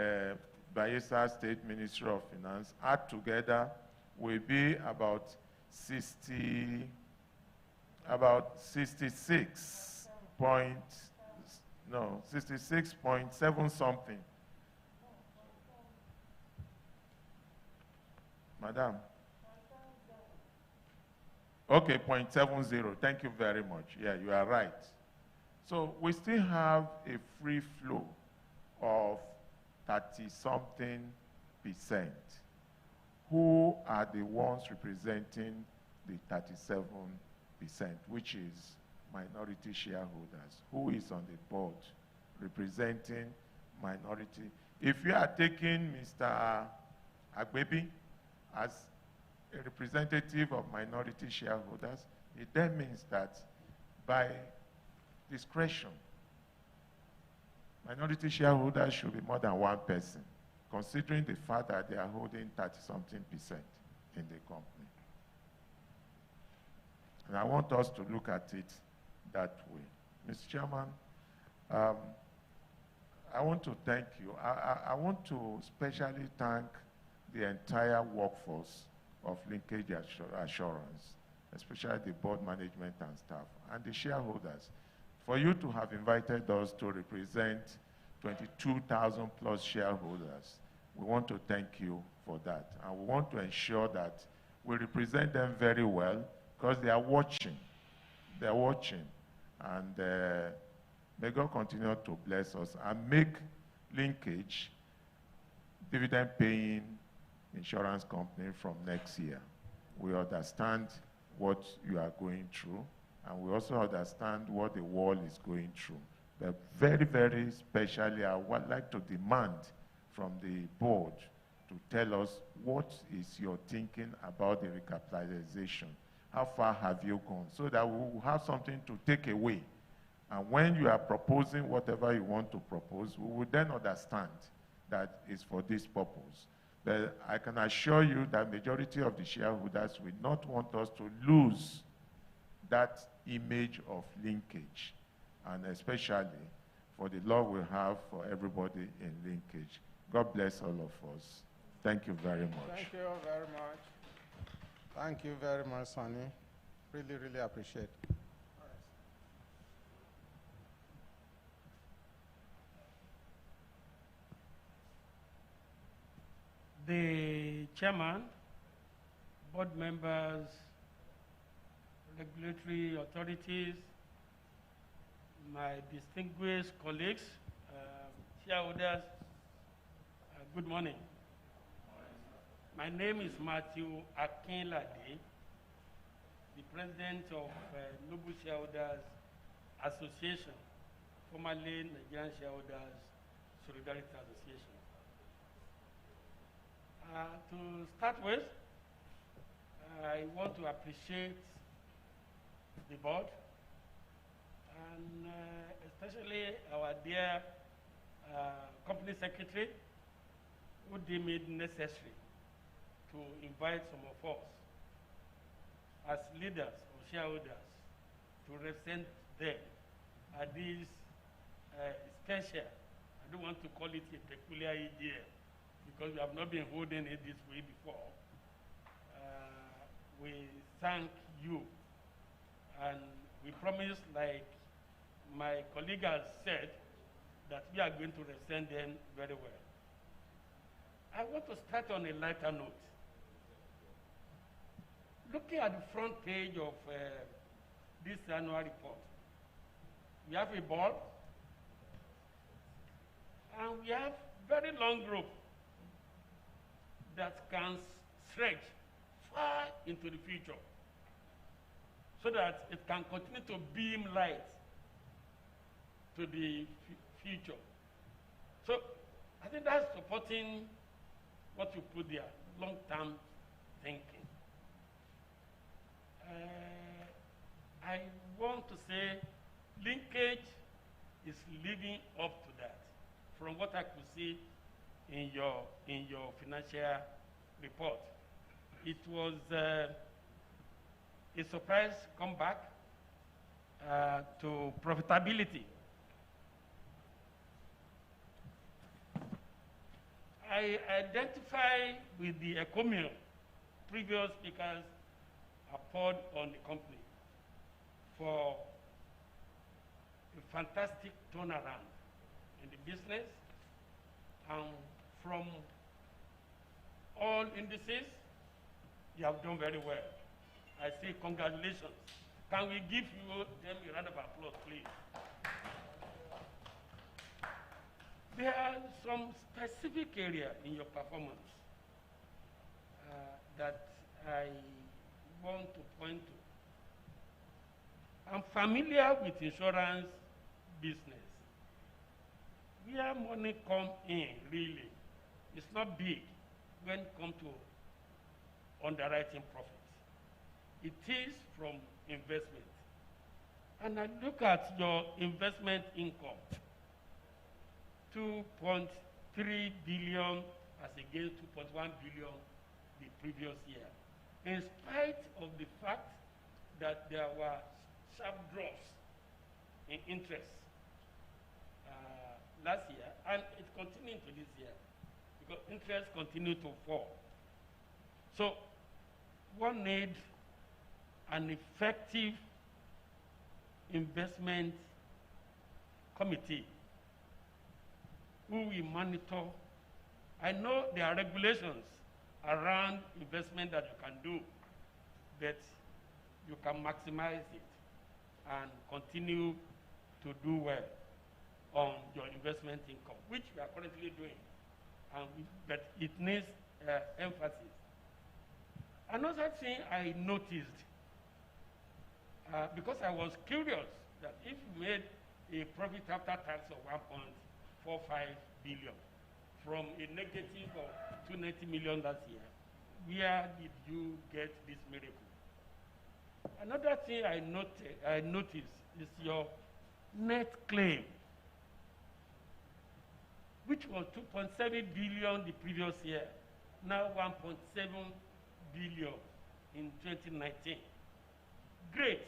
Bayelsa State Ministry of Finance add together will be about 66.7 something. Madam. Okay, 0.70. Thank you very much. Yeah, you are right. So we still have a free flow of 30-something%. Who are the ones representing the 37%, which is minority shareholders? Who is on the board representing minority? If you are taking Mr. Agbebi as a representative of minority shareholders, it then means that by discretion. Minority shareholders should be more than one person, considering the fact that they are holding 30-something% in the company. And I want us to look at it that way. Mr. Chairman, I want to thank you. I want to especially thank the entire workforce of Linkage Assurance, especially the board management and staff, and the shareholders, for you to have invited us to represent 22,000 plus shareholders. We want to thank you for that. And we want to ensure that we represent them very well because they are watching. They're watching. And may God continue to bless us and make Linkage dividend-paying insurance company from next year. We understand what you are going through, and we also understand what the world is going through. But very, very especially, I would like to demand from the board to tell us what is your thinking about the recapitalization. How far have you gone? So that we will have something to take away. And when you are proposing whatever you want to propose, we will then understand that it's for this purpose. But I can assure you that majority of the shareholders will not want us to lose that image of linkage, and especially for the love we have for everybody in Linkage. God bless all of us. Thank you very much. Thank you very much. Thank you very much, Sonny. Really, really appreciate it. The chairman, board members, regulatory authorities, my distinguished colleagues, shareholders, good morning. My name is Matthew Akinlade, the president of Noble Shareholders Association, formerly Nigerian Shareholders Solidarity Association. To start with, I want to appreciate the board and especially our dear company secretary who deemed it necessary to invite some of us as leaders or shareholders to represent them at this special, I don't want to call it a peculiar AGM, because we have not been holding it this way before. We thank you, and we promise, like my colleague has said, that we are going to represent them very well. I want to start on a lighter note. Looking at the front page of this annual report, we have a ball, and we have very long rope that can stretch far into the future so that it can continue to beam light to the future. So I think that's supporting what you put there, long-term thinking. I want to say Linkage is living up to that from what I could see in your financial report. It was a surprise comeback to profitability. I identify with the encomium previous speakers have poured on the company for a fantastic turnaround in the business, and from all indices, you have done very well. I say congratulations. Can we give you them a round of applause, please? There are some specific areas in your performance that I want to point to. I'm familiar with insurance business. Where money comes in, really, it's not big when it comes to underwriting profits. It is from investment. And I look at your investment income, 2.3 billion as against 2.1 billion the previous year. In spite of the fact that there were sharp drops in interest last year, and it's continuing to this year, because interest continue to fall. So one needs an effective investment committee who will monitor. I know there are regulations around investment that you can do, but you can maximize it and continue to do well on your investment income, which we are currently doing, but it needs emphasis. Another thing I noticed, because I was curious, that if you made a profit after tax of 1.45 billion from a negative of 290 million last year, where did you get this miracle? Another thing I noticed is your net claim, which was 2.7 billion the previous year, now 1.7 billion in 2019. Great,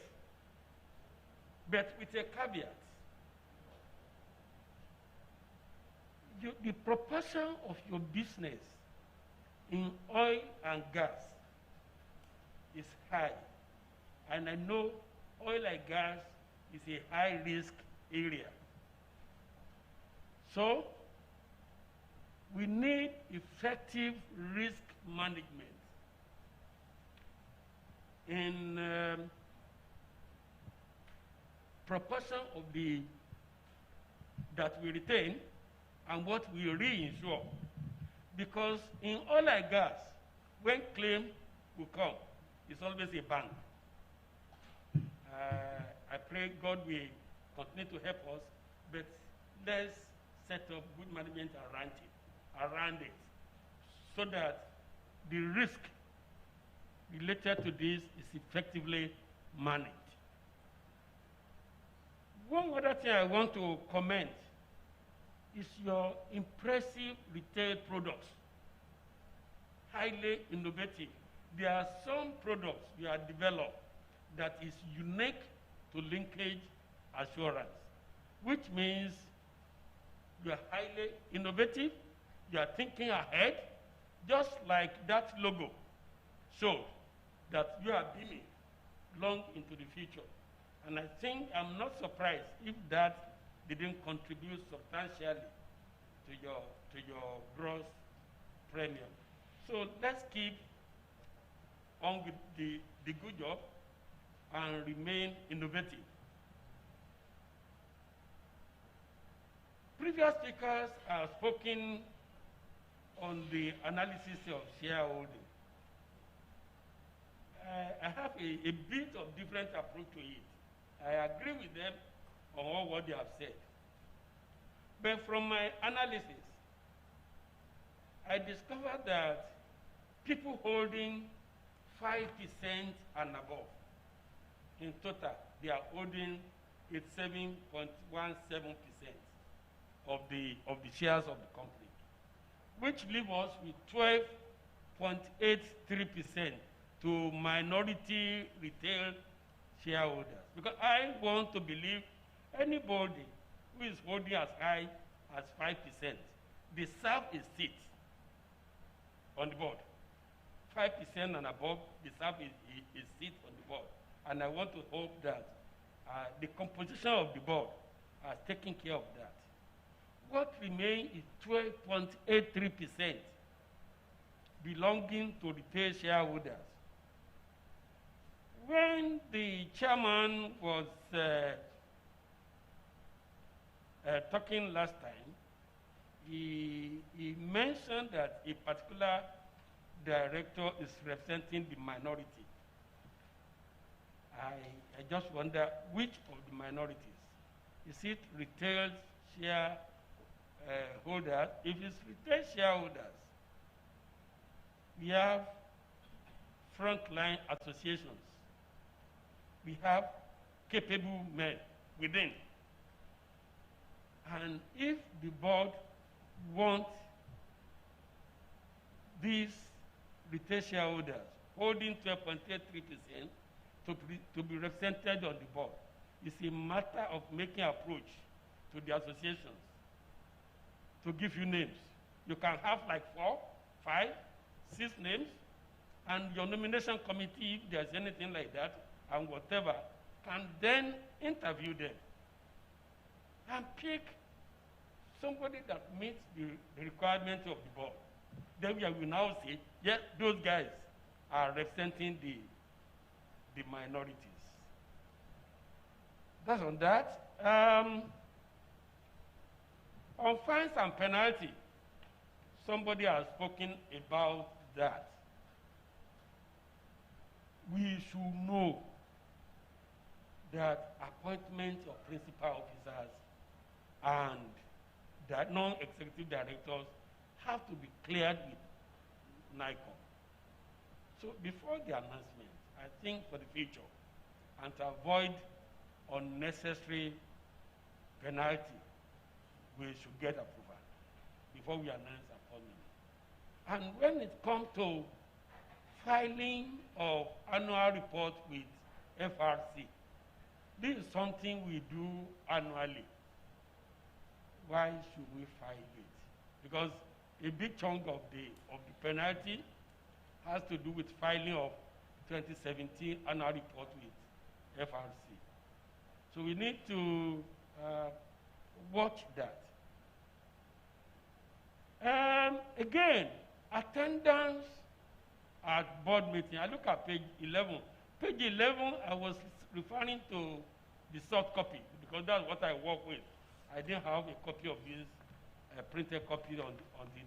but with a caveat. The proportion of your business in oil and gas is high. And I know oil and gas is a high-risk area. So we need effective risk management in proportion of that we retain and what we reinsure. Because in oil and gas, when claim will come, it's always a bang. I pray God will continue to help us, but let's set up good management around it, so that the risk related to this is effectively managed. One other thing I want to comment is your impressive retail products, highly innovative. There are some products you have developed that is unique to linkage assurance, which means you are highly innovative, you are thinking ahead, just like that logo shows that you are beaming long into the future. And I think I'm not surprised if that didn't contribute substantially to your gross premium. So let's keep on with the good job and remain innovative. Previous speakers have spoken on the analysis of shareholding. I have a bit of different approach to it. I agree with them on all what they have said. But from my analysis, I discovered that people holding 5% and above, in total, they are holding 87.17% of the shares of the company, which leaves us with 12.83% to minority retail shareholders. Because I want to believe anybody who is holding as high as 5% deserves a seat on the board. 5% and above deserve a seat on the board. And I want to hope that the composition of the board has taken care of that. What remains is 12.83% belonging to retail shareholders. When the chairman was talking last time, he mentioned that a particular director is representing the minority. I just wonder which of the minorities. Is it retail shareholders? If it's retail shareholders, we have frontline associations. We have capable men within. And if the board wants these retail shareholders holding 12.83% to be represented on the board, it's a matter of making approach to the associations to give you names. You can have like 4, 5, 6 names, and your nomination committee, if there's anything like that, and whatever, can then interview them and pick somebody that meets the requirement of the board. Then we will now say, yes, those guys are representing the minorities. That's on that. On fines and penalty, somebody has spoken about that. We should know that appointment of principal officers and that non-executive directors have to be cleared with NICOM. So before the announcement, I think for the future, and to avoid unnecessary penalty, we should get approval before we announce appointment. And when it comes to filing of annual report with FRC, this is something we do annually. Why should we file it? Because a big chunk of the penalty has to do with filing of 2017 annual report with FRC. So we need to watch that. Again, attendance at board meeting. I look at page 11. Page 11, I was referring to the soft copy because that's what I work with. I didn't have a copy of this, printed copy on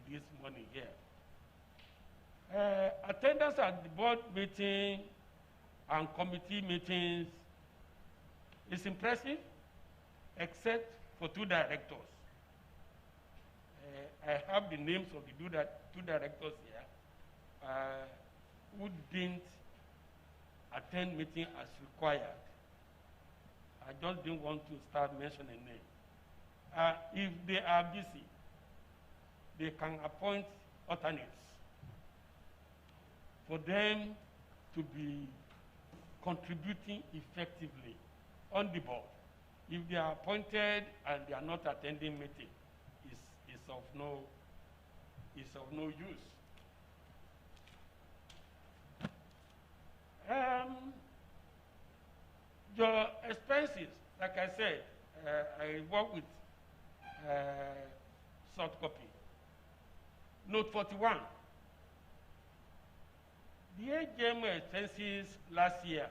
this morning here. Attendance at the board meeting and committee meetings is impressive, except for 2 directors. I have the names of the 2 directors here who didn't attend meeting as required. I just didn't want to start mentioning names. If they are busy, they can appoint alternates for them to be contributing effectively on the board. If they are appointed and they are not attending meeting, it's of no use. Your expenses, like I said, I work with soft copy. Note 41. The AGM expenses last year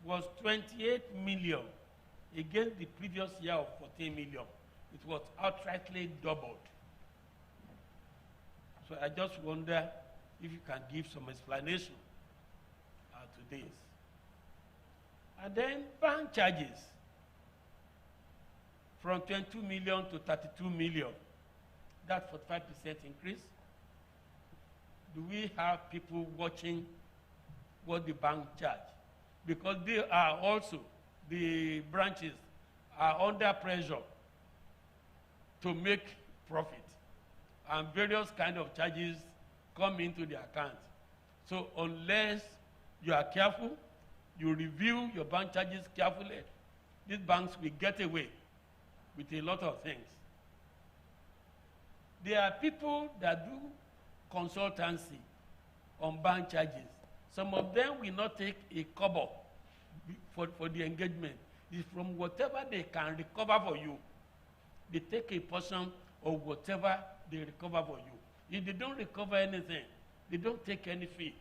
was 28 million against the previous year of 14 million. It was outrightly doubled. So I just wonder if you can give some explanation to this. And then bank charges from 22 million to 32 million. That's 45% increase. Do we have people watching what the bank charge? Because they are also, the branches are under pressure to make profit. And various kind of charges come into the account. So unless you are careful, you review your bank charges carefully, these banks will get away with a lot of things. There are people that do consultancy on bank charges. Some of them will not take a kobo for the engagement. It's from whatever they can recover for you. They take a portion of whatever they recover for you. If they don't recover anything, they don't take any fee.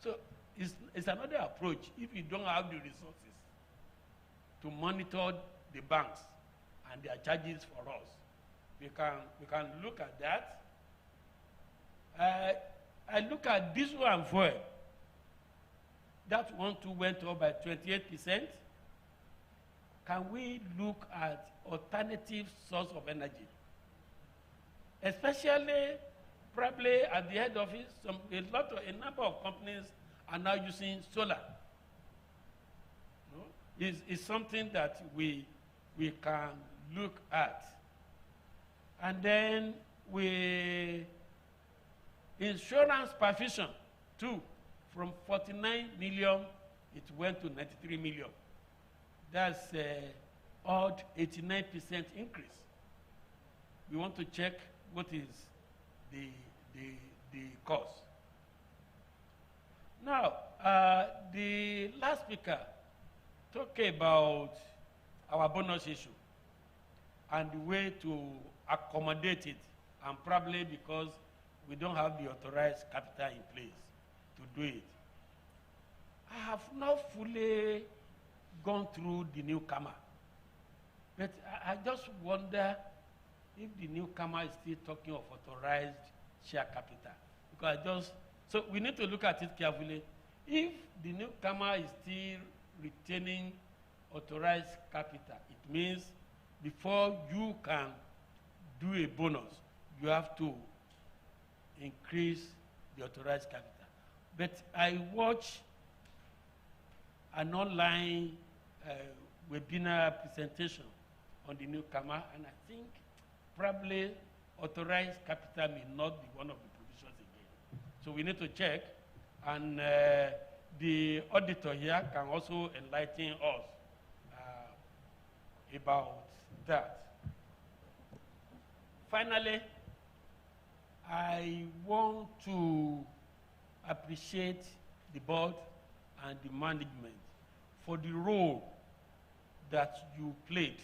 So it's another approach if you don't have the resources to monitor the banks and their charges for us. We can look at that. I look at this one for that one too went up by 28%. Can we look at alternative source of energy? Especially probably at the head office, a number of companies are now using solar. No? is something that we can look at. And then insurance provision too, from 49 million, it went to 93 million. That's odd 89% increase. We want to check what is the cost. Now, the last speaker talked about our bonus issue and the way to accommodate it, and probably because we don't have the authorized capital in place to do it. I have not fully gone through the newcomer, but I just wonder if the newcomer is still talking of authorized share capital. Because so we need to look at it carefully. If the newcomer is still retaining authorized capital, it means before you can do a bonus, you have to increase the authorized capital. But I watched an online webinar presentation on the newcomer, and I think probably authorized capital may not be one of the provisions again. So we need to check, and the auditor here can also enlighten us about that. Finally, I want to appreciate the board and the management for the role that you played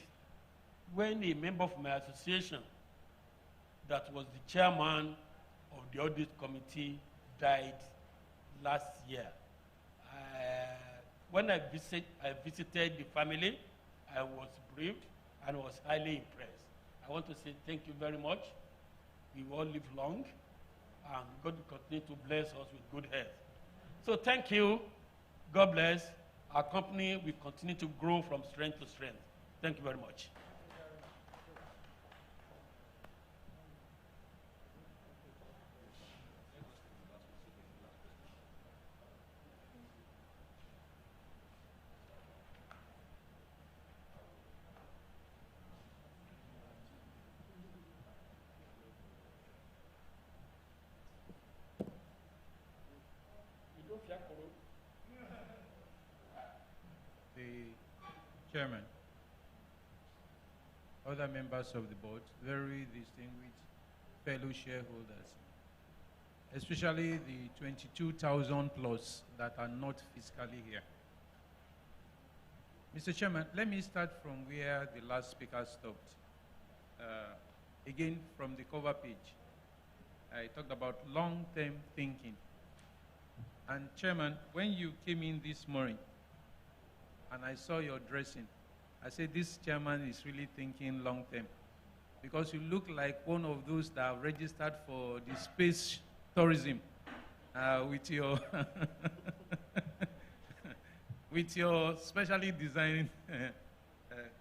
when a member of my association that was the chairman of the audit committee died last year. When I visited the family, I was briefed and was highly impressed. I want to say thank you very much. We all live long, and God will continue to bless us with good health. So thank you. God bless. Our company will continue to grow from strength to strength. Thank you very much. The chairman, other members of the board, very distinguished fellow shareholders, especially the 22,000 plus that are not physically here. Mr. Chairman, let me start from where the last speaker stopped. Again, from the cover page, I talked about long-term thinking. And Chairman, when you came in this morning and I saw your dressing, I said this chairman is really thinking long-term, because you look like one of those that are registered for the space tourism with your with your specially designed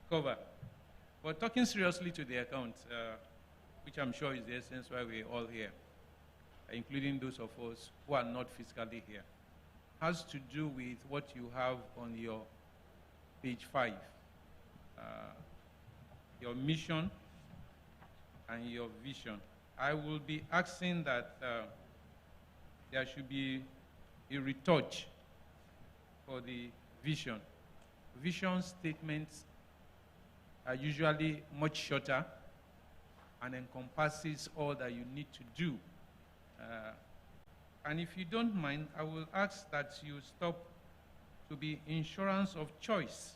cover. But talking seriously to the account, which I'm sure is the essence why we're all here, including those of us who are not physically here, has to do with what you have on your page 5. Your mission and your vision. I will be asking that there should be a retouch for the vision. Vision statements are usually much shorter and encompasses all that you need to do. And if you don't mind, I will ask that you stop to be insurance of choice.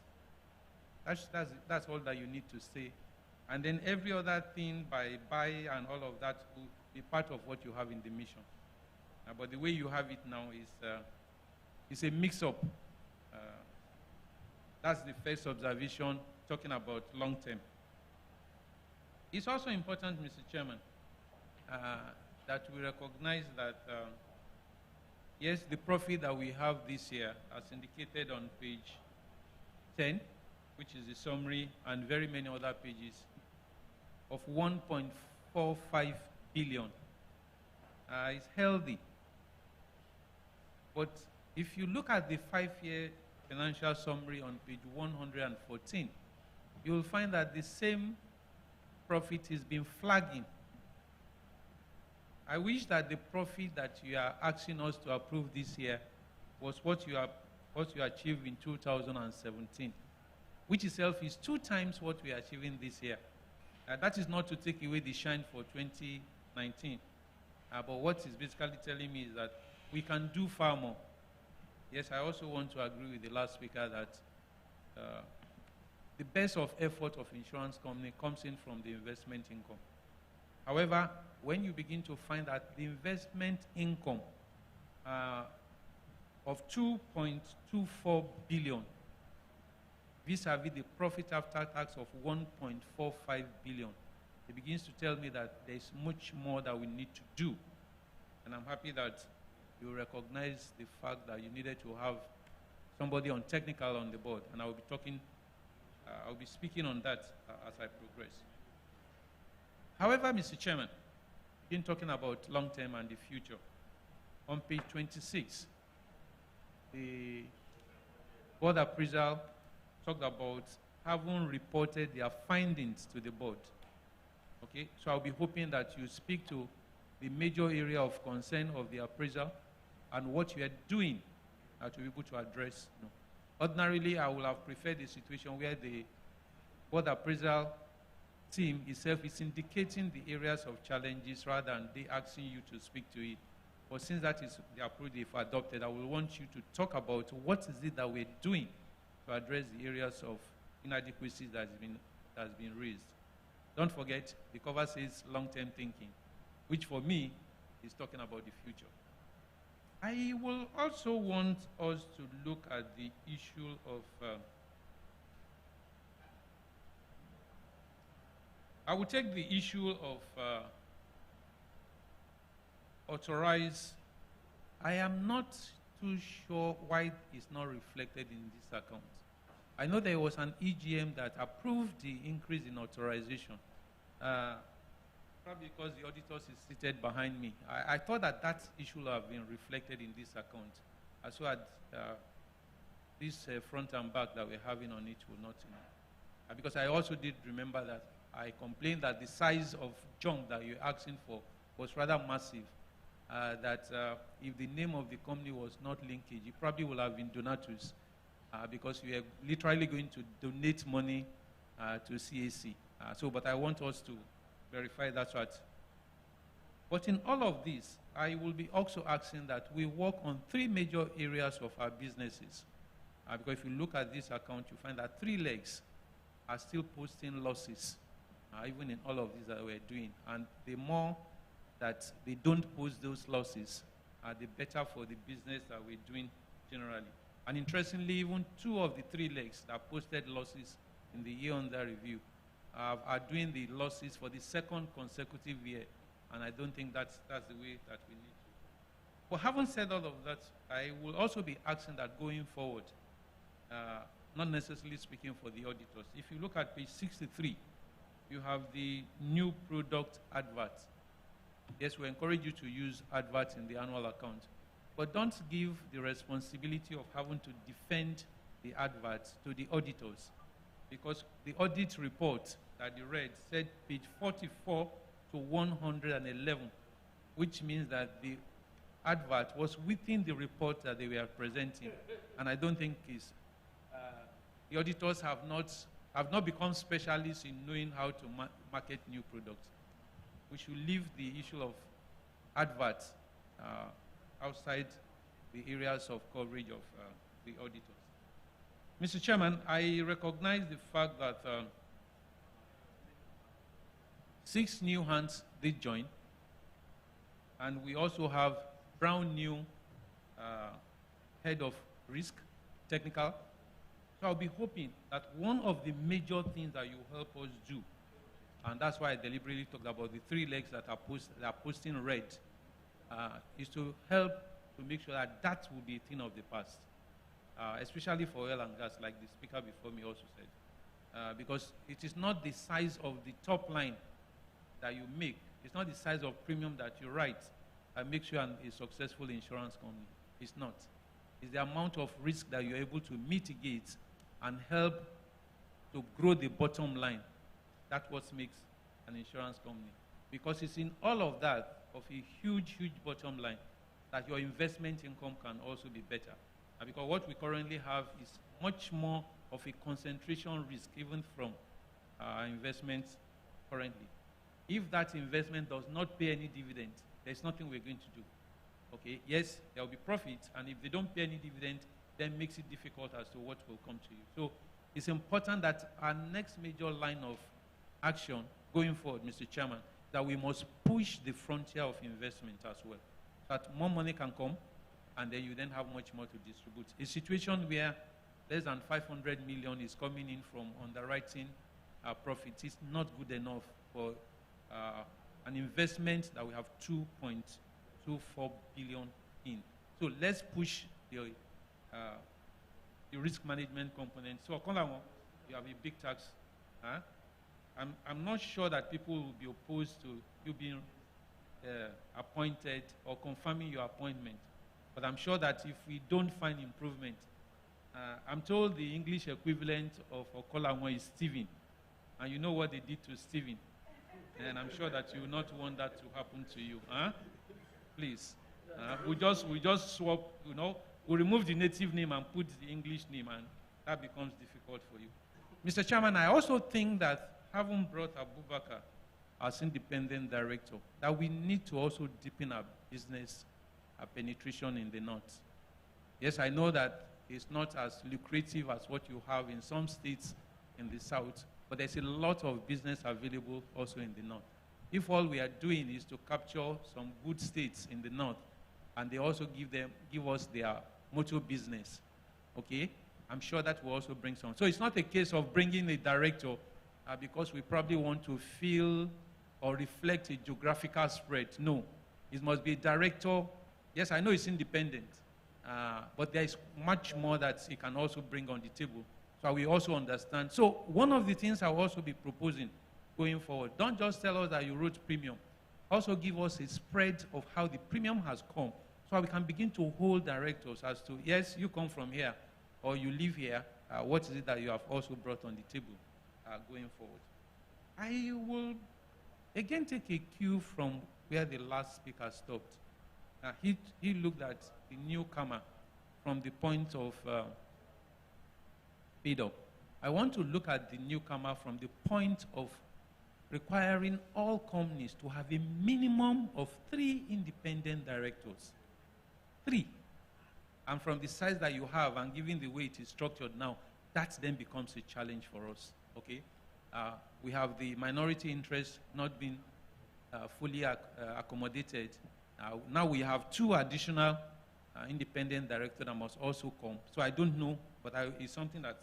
That's all that you need to say. And then every other thing by buy and all of that will be part of what you have in the mission. But the way you have it now is a mix-up. That's the first observation, talking about long-term. It's also important, Mr. Chairman, that we recognize that, yes, the profit that we have this year, as indicated on page 10, which is the summary, and very many other pages, of 1.45 billion, is healthy. But if you look at the 5-year financial summary on page 114, you will find that the same profit is been flagging. I wish that the profit that you are asking us to approve this year was what you achieved in 2017, which itself is 2 times what we are achieving this year. That is not to take away the shine for 2019. But what is basically telling me is that we can do far more. Yes, I also want to agree with the last speaker that the best of effort of insurance company comes in from the investment income. However, when you begin to find that the investment income of 2.24 billion vis-a-vis the profit after tax of 1.45 billion, it begins to tell me that there's much more that we need to do. And I'm happy that you recognize the fact that you needed to have somebody on technical on the board, and I'll be speaking on that as I progress. However, Mr. Chairman, in talking about long term and the future, on page 26, the board appraisal talked about having reported their findings to the board. Okay, so I'll be hoping that you speak to the major area of concern of the appraiser and what you are doing to be able to address. Ordinarily, I would have preferred a situation where the board appraisal team itself is indicating the areas of challenges rather than they asking you to speak to it. But since that is the approach they've adopted, I will want you to talk about what is it that we're doing to address the areas of inadequacies that has been raised. Don't forget, the cover says long-term thinking, which for me is talking about the future. I will also want us to look at the issue of I will take the issue of authorized. I am not too sure why it's not reflected in this account. I know there was an EGM that approved the increase in authorization. Probably because the auditors is seated behind me. I thought that issue would have been reflected in this account. As well as this front and back that we're having on it will not. Because I also did remember that I complained that the size of jump that you're asking for was rather massive. If the name of the company was not Linkage, it probably would have been Donatus, because we are literally going to donate money to CAC. But I want us to verify that's right. But in all of this, I will be also asking that we work on 3 major areas of our businesses. Because if you look at this account, you find that 3 legs are still posting losses, even in all of these that we're doing. And the more that they don't post those losses, the better for the business that we're doing generally. And interestingly, even 2 of the 3 legs that posted losses in the year under review are doing the losses for the 2nd consecutive year. And I don't think that's the way that we need to. But having said all of that, I will also be asking that going forward, not necessarily speaking for the auditors. If you look at page 63, you have the new product adverts. Yes, we encourage you to use adverts in the annual account, but don't give the responsibility of having to defend the adverts to the auditors, because the audit report that you read said page 44 to 111, which means that the advert was within the report that they were presenting, and I don't think the auditors have not become specialists in knowing how to market new products. We should leave the issue of adverts outside the areas of coverage of the auditors. Mr. Chairman, I recognize the fact that 6 new hands did join, and we also have brand new head of risk, technical. So I'll be hoping that one of the major things that you help us do, and that's why I deliberately talked about the 3 legs that are posting red, is to help to make sure that that will be a thing of the past, especially for oil and gas, like the speaker before me also said. Because it is not the size of the top line that you make, it's not the size of premium that you write that makes you a successful insurance company. It's not. It's the amount of risk that you're able to mitigate and help to grow the bottom line. That's what makes an insurance company. Because it's in all of that, of a huge, huge bottom line, that your investment income can also be better. And because what we currently have is much more of a concentration risk, even from investments currently. If that investment does not pay any dividend, there's nothing we're going to do. Okay, yes, there will be profit, and if they don't pay any dividend, then it makes it difficult as to what will come to you. So it's important that our next major line of action going forward, Mr. Chairman, that we must push the frontier of investment as well, so that more money can come, and then you then have much more to distribute. A situation where less than 500 million is coming in from underwriting profits is not good enough for an investment that we have 2.24 billion in. So let's push the risk management component. So, Kolamo, you have a big tax. Huh? I'm not sure that people will be opposed to you being appointed or confirming your appointment. But I'm sure that if we don't find improvement, I'm told the English equivalent of Okolamo is Stephen. And you know what they did to Stephen. And I'm sure that you will not want that to happen to you. Huh? Please. We just swap, you know, we remove the native name and put the English name, and that becomes difficult for you. Mr. Chairman, I also think that having brought Abubakar as independent director, that we need to also deepen our business penetration in the north. Yes, I know that it's not as lucrative as what you have in some states in the south, but there's a lot of business available also in the north. If all we are doing is to capture some good states in the north, and they also give us their motor business, okay, I'm sure that will also bring some. So it's not a case of bringing a director because we probably want to feel or reflect a geographical spread. No, it must be a director. Yes, I know it's independent, but there is much more that he can also bring on the table. So we also understand. So one of the things I'll also be proposing going forward, don't just tell us that you wrote premium. Also give us a spread of how the premium has come, so we can begin to hold directors as to, yes, you come from here, or you live here, what is it that you have also brought on the table going forward? I will again take a cue from where the last speaker stopped. He looked at the newcomer from the point of paid up. I want to look at the newcomer from the point of requiring all companies to have a minimum of 3 independent directors. 3. And from the size that you have and given the way it is structured now, that then becomes a challenge for us, okay? We have the minority interest not being fully accommodated. Now we have 2 additional independent directors that must also come. So I don't know, but it's something that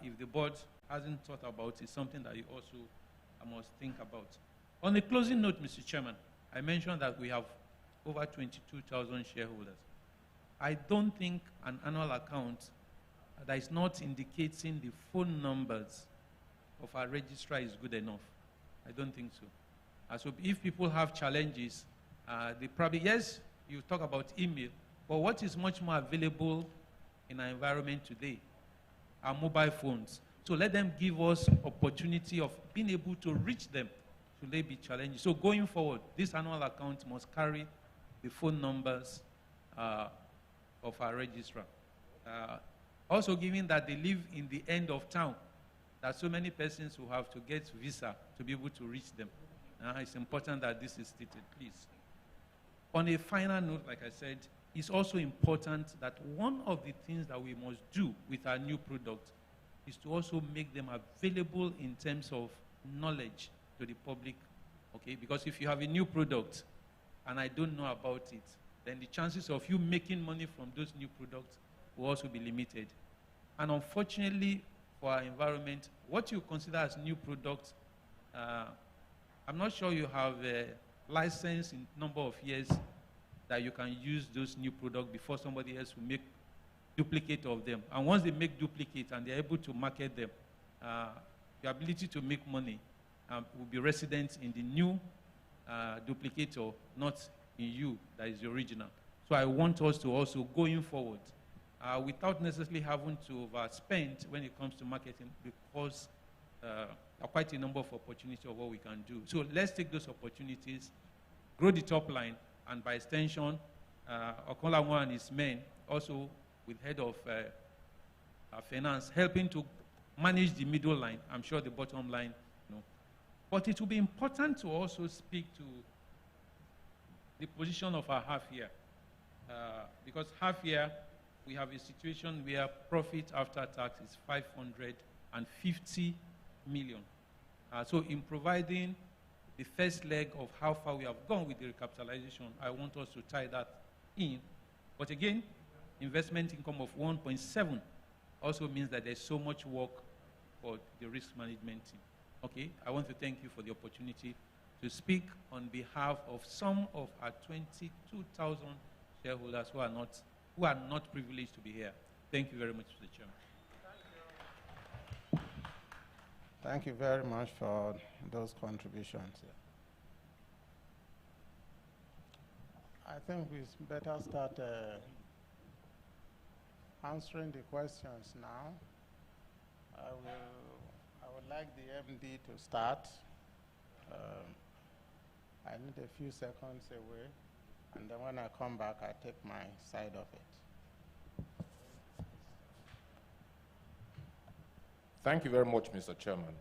if the board hasn't thought about, it's something that you also must think about. On a closing note, Mr. Chairman, I mentioned that we have over 22,000 shareholders. I don't think an annual account that is not indicating the phone numbers of our registrar is good enough. I don't think so. So if people have challenges, they probably, yes, you talk about email, but what is much more available in our environment today are mobile phones. So let them give us opportunity of being able to reach them should they be challenged. So going forward, this annual account must carry the phone numbers of our registrar. Also given that they live in the end of town, there are so many persons who have to get visa to be able to reach them. It's important that this is stated, please. On a final note, like I said, it's also important that one of the things that we must do with our new product is to also make them available in terms of knowledge to the public, okay? Because if you have a new product and I don't know about it, then the chances of you making money from those new products will also be limited. And unfortunately for our environment, what you consider as new products, I'm not sure you have a license in number of years that you can use those new products before somebody else will make duplicate of them. And once they make duplicate and they're able to market them, your ability to make money will be resident in the new duplicator, not in you, that is the original. So I want us to also, going forward, without necessarily having to overspend when it comes to marketing, because there are quite a number of opportunities of what we can do. So let's take those opportunities, grow the top line, and by extension, Okonlawo and his men, also with head of finance, helping to manage the middle line, I'm sure the bottom line, you know. But it will be important to also speak to the position of our half year. Because half year, we have a situation where profit after tax is 550 million. So in providing the first leg of how far we have gone with the recapitalization, I want us to tie that in. But again, investment income of 1.7 also means that there's so much work for the risk management team. Okay, I want to thank you for the opportunity to speak on behalf of some of our 22,000 shareholders who are not privileged to be here. Thank you very much, Mr. Chairman. Thank you very much for those contributions. I think we better start answering the questions now. I would like the MD to start. I need a few seconds away, and then when I come back, I take my side of it. Thank you very much, Mr. Chairman.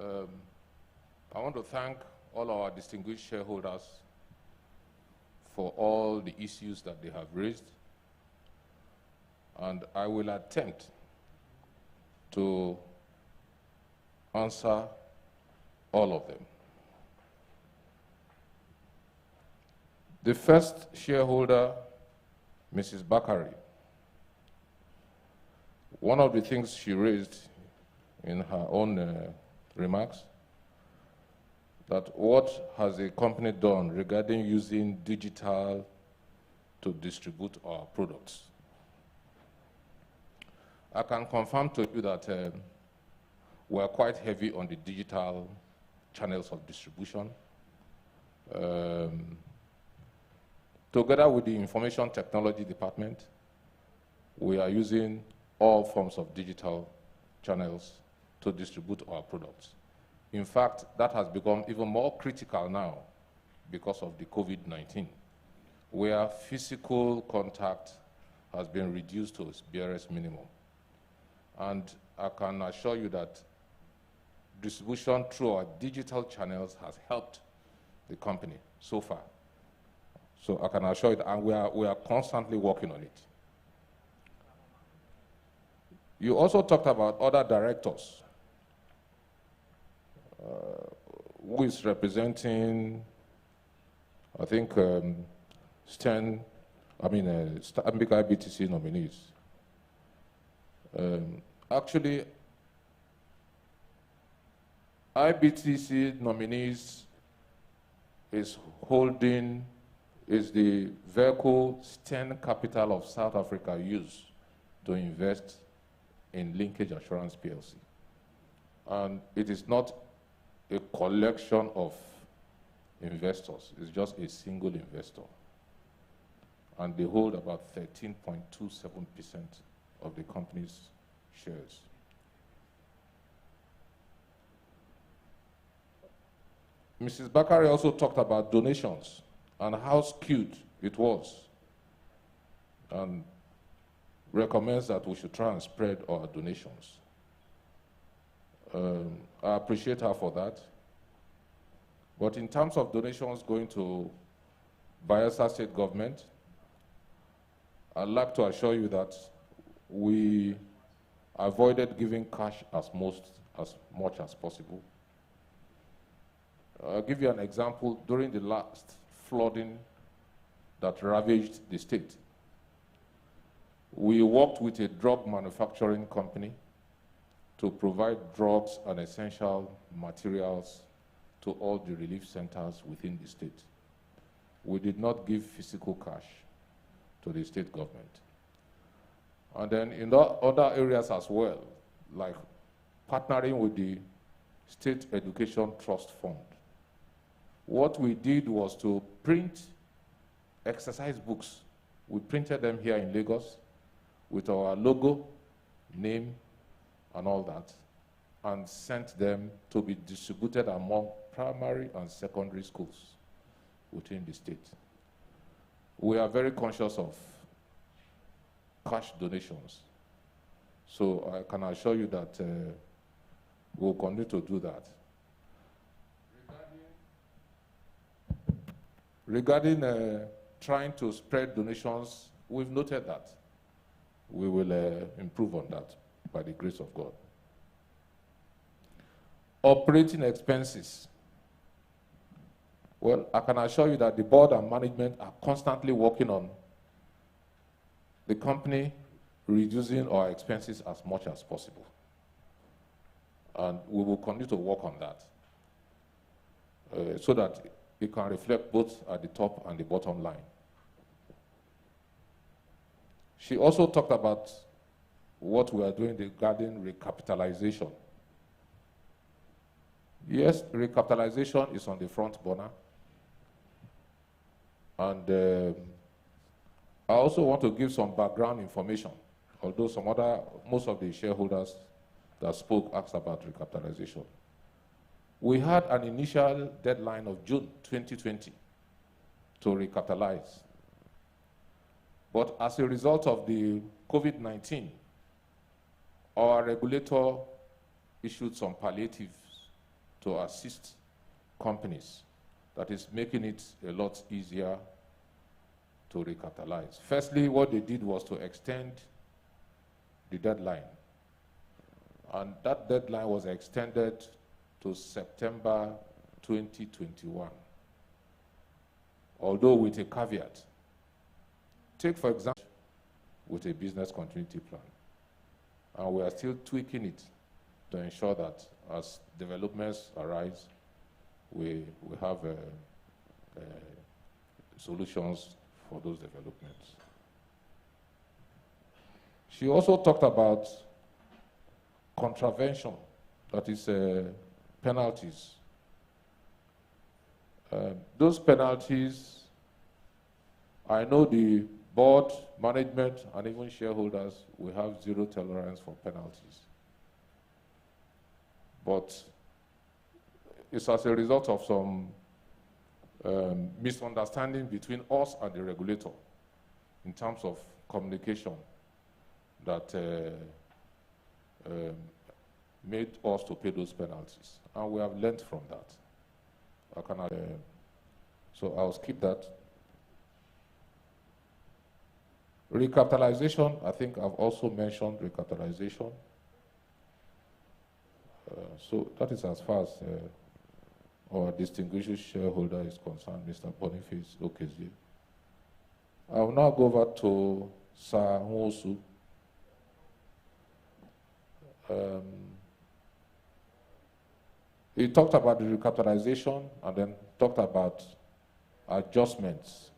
I want to thank all our distinguished shareholders for all the issues that they have raised, and I will attempt to answer all of them. The first shareholder, Mrs. Bakari, one of the things she raised in her own remarks, that what has the company done regarding using digital to distribute our products. I can confirm to you that we are quite heavy on the digital channels of distribution. Together with the information technology department, we are using all forms of digital channels to distribute our products. In fact, that has become even more critical now because of the COVID-19, where physical contact has been reduced to its barest minimum. And I can assure you that distribution through our digital channels has helped the company so far. So I can assure you, and we are constantly working on it. You also talked about other directors, who is representing, I think, Stanbic IBTC nominees. Actually, IBTC nominees is the vehicle Stern Capital of South Africa used to invest in Linkage Assurance PLC. And it is not a collection of investors, it's just a single investor. And they hold about 13.27% of the company's shares. Mrs. Bakari also talked about donations and how skewed it was, and recommends that we should try and spread our donations. I appreciate her for that. But in terms of donations going to Bayelsa State government, I'd like to assure you that we avoided giving cash as much as possible. I'll give you an example. During the last flooding that ravaged the state, we worked with a drug manufacturing company to provide drugs and essential materials to all the relief centers within the state. We did not give physical cash to the state government. And then in other areas as well, like partnering with the State Education Trust Fund, what we did was to print exercise books We printed them here in Lagos with our logo, name, and all that, and sent them to be distributed among primary and secondary schools within the state. We are very conscious of cash donations. So I can assure you that we'll continue to do that. Regarding trying to spread donations, we've noted that. We will improve on that by the grace of God. Operating expenses. Well, I can assure you that the board and management are constantly working on the company reducing our expenses as much as possible. And we will continue to work on that so that it can reflect both at the top and the bottom line. She also talked about what we are doing regarding recapitalization. Yes, recapitalization is on the front burner. And I also want to give some background information, although most of the shareholders that spoke asked about recapitalization. We had an initial deadline of June 2020 to recapitalize. But as a result of the COVID-19, our regulator issued some palliatives to assist companies. That is making it a lot easier to recapitalize. Firstly, what they did was to extend the deadline. And that deadline was extended to September 2021, although with a caveat. Take, for example, with a business continuity plan. And we are still tweaking it to ensure that as developments arise, we have solutions for those developments. She also talked about contravention, that is penalties. Those penalties, I know the board, management, and even shareholders will have zero tolerance for penalties. But it's as a result of some misunderstanding between us and the regulator in terms of communication that made us to pay those penalties. And we have learned from that. So I'll skip that. Recapitalization, I think I've also mentioned recapitalization. So that is as far as our distinguished shareholder is concerned, Mr. Boniface Okezie. I will now go over to Sir Nwosu. He talked about the recapitalization and then talked about adjustments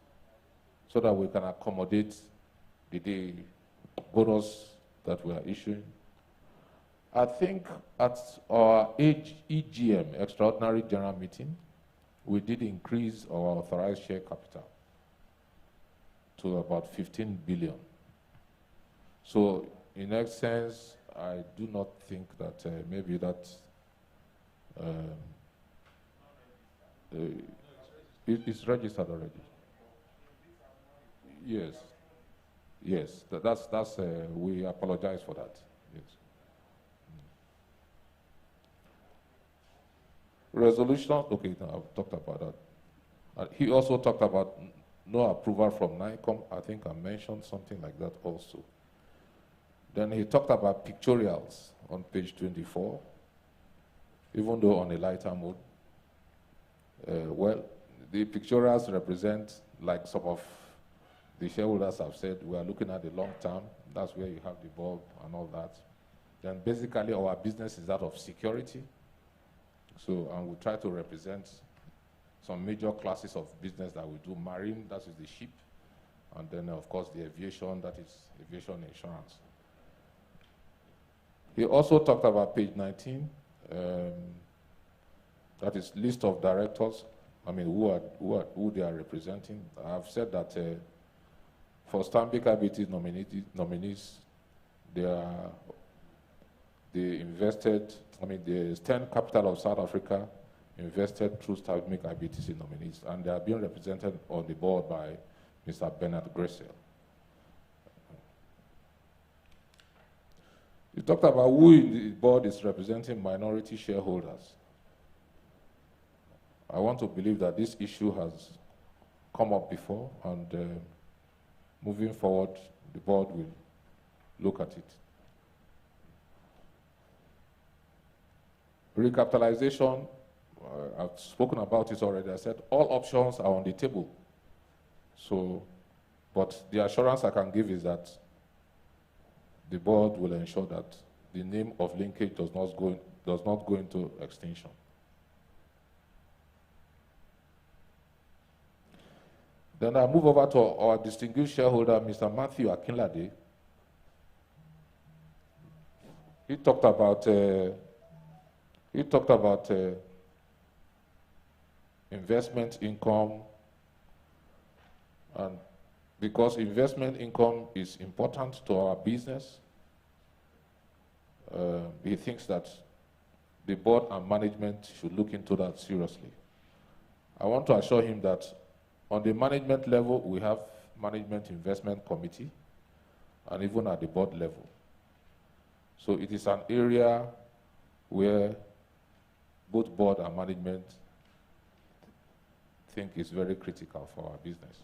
so that we can accommodate the bonus that we are issuing. I think at our EGM, Extraordinary General Meeting, we did increase our authorized share capital to about 15 billion. So in essence, I do not think that maybe that it's registered already. Yes, yes. That's we apologize for that. Yes. Resolution. Okay, no, I've talked about that. He also talked about no approval from NICOM. I think I mentioned something like that also. Then he talked about pictorials on page 24, even though on a lighter mode. Well, the pictorials represent, like some of the shareholders have said, we are looking at the long term. That's where you have the bulb and all that. Then basically our business is that of security. So, and we try to represent some major classes of business that we do. Marine, that is the ship. And then, of course, the aviation, that is aviation insurance. He also talked about page 19, that is list of directors, I mean, who they are representing. I've said that For Stanbic IBT nominees, they invested, the Stern Capital of South Africa invested through Stanbic IBTC nominees, and they are being represented on the board by Mr. Bernard Gressel. You talked about who in the board is representing minority shareholders. I want to believe that this issue has come up before, and moving forward, the board will look at it. Recapitalization, I've spoken about it already. I said all options are on the table. So, but the assurance I can give is that the board will ensure that the name of Linkage does not go into extinction. Then I move over to our distinguished shareholder, Mr. Matthew Akinlade. He talked about investment income, and because investment income is important to our business, he thinks that the board and management should look into that seriously. I want to assure him that on the management level, we have management investment committee, and even at the board level. So it is an area where both board and management think is very critical for our business.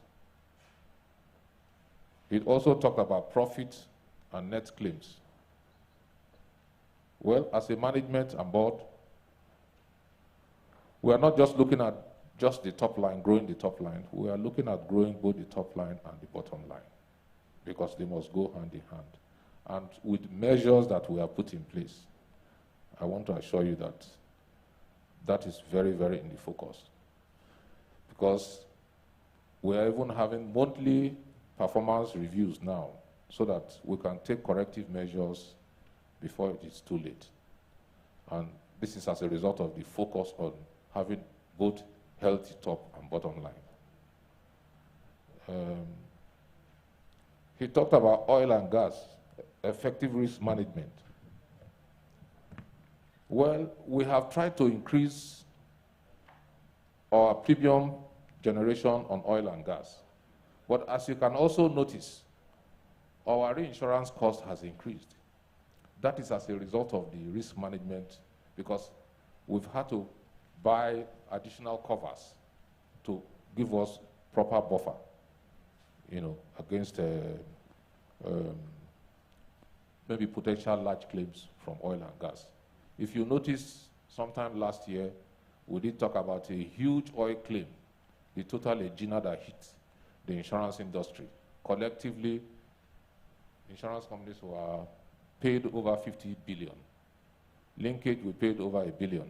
It also talked about profit and net claims. Well, as a management and board, we are not just looking at just the top line, growing the top line. We are looking at growing both the top line and the bottom line, because they must go hand in hand. And with measures that we have put in place, I want to assure you that that is very, very in the focus. Because we are even having monthly performance reviews now, so that we can take corrective measures before it is too late. And this is as a result of the focus on having both healthy top and bottom line. He talked about oil and gas, effective risk management. Well, we have tried to increase our premium generation on oil and gas. But as you can also notice, our reinsurance cost has increased. That is as a result of the risk management, because we've had to buy additional covers to give us proper buffer, against maybe potential large claims from oil and gas. If you notice, sometime last year, we did talk about a huge oil claim, the total Egina that hit the insurance industry. Collectively, insurance companies were paid over 50 billion. Linkage, we paid over $1 billion.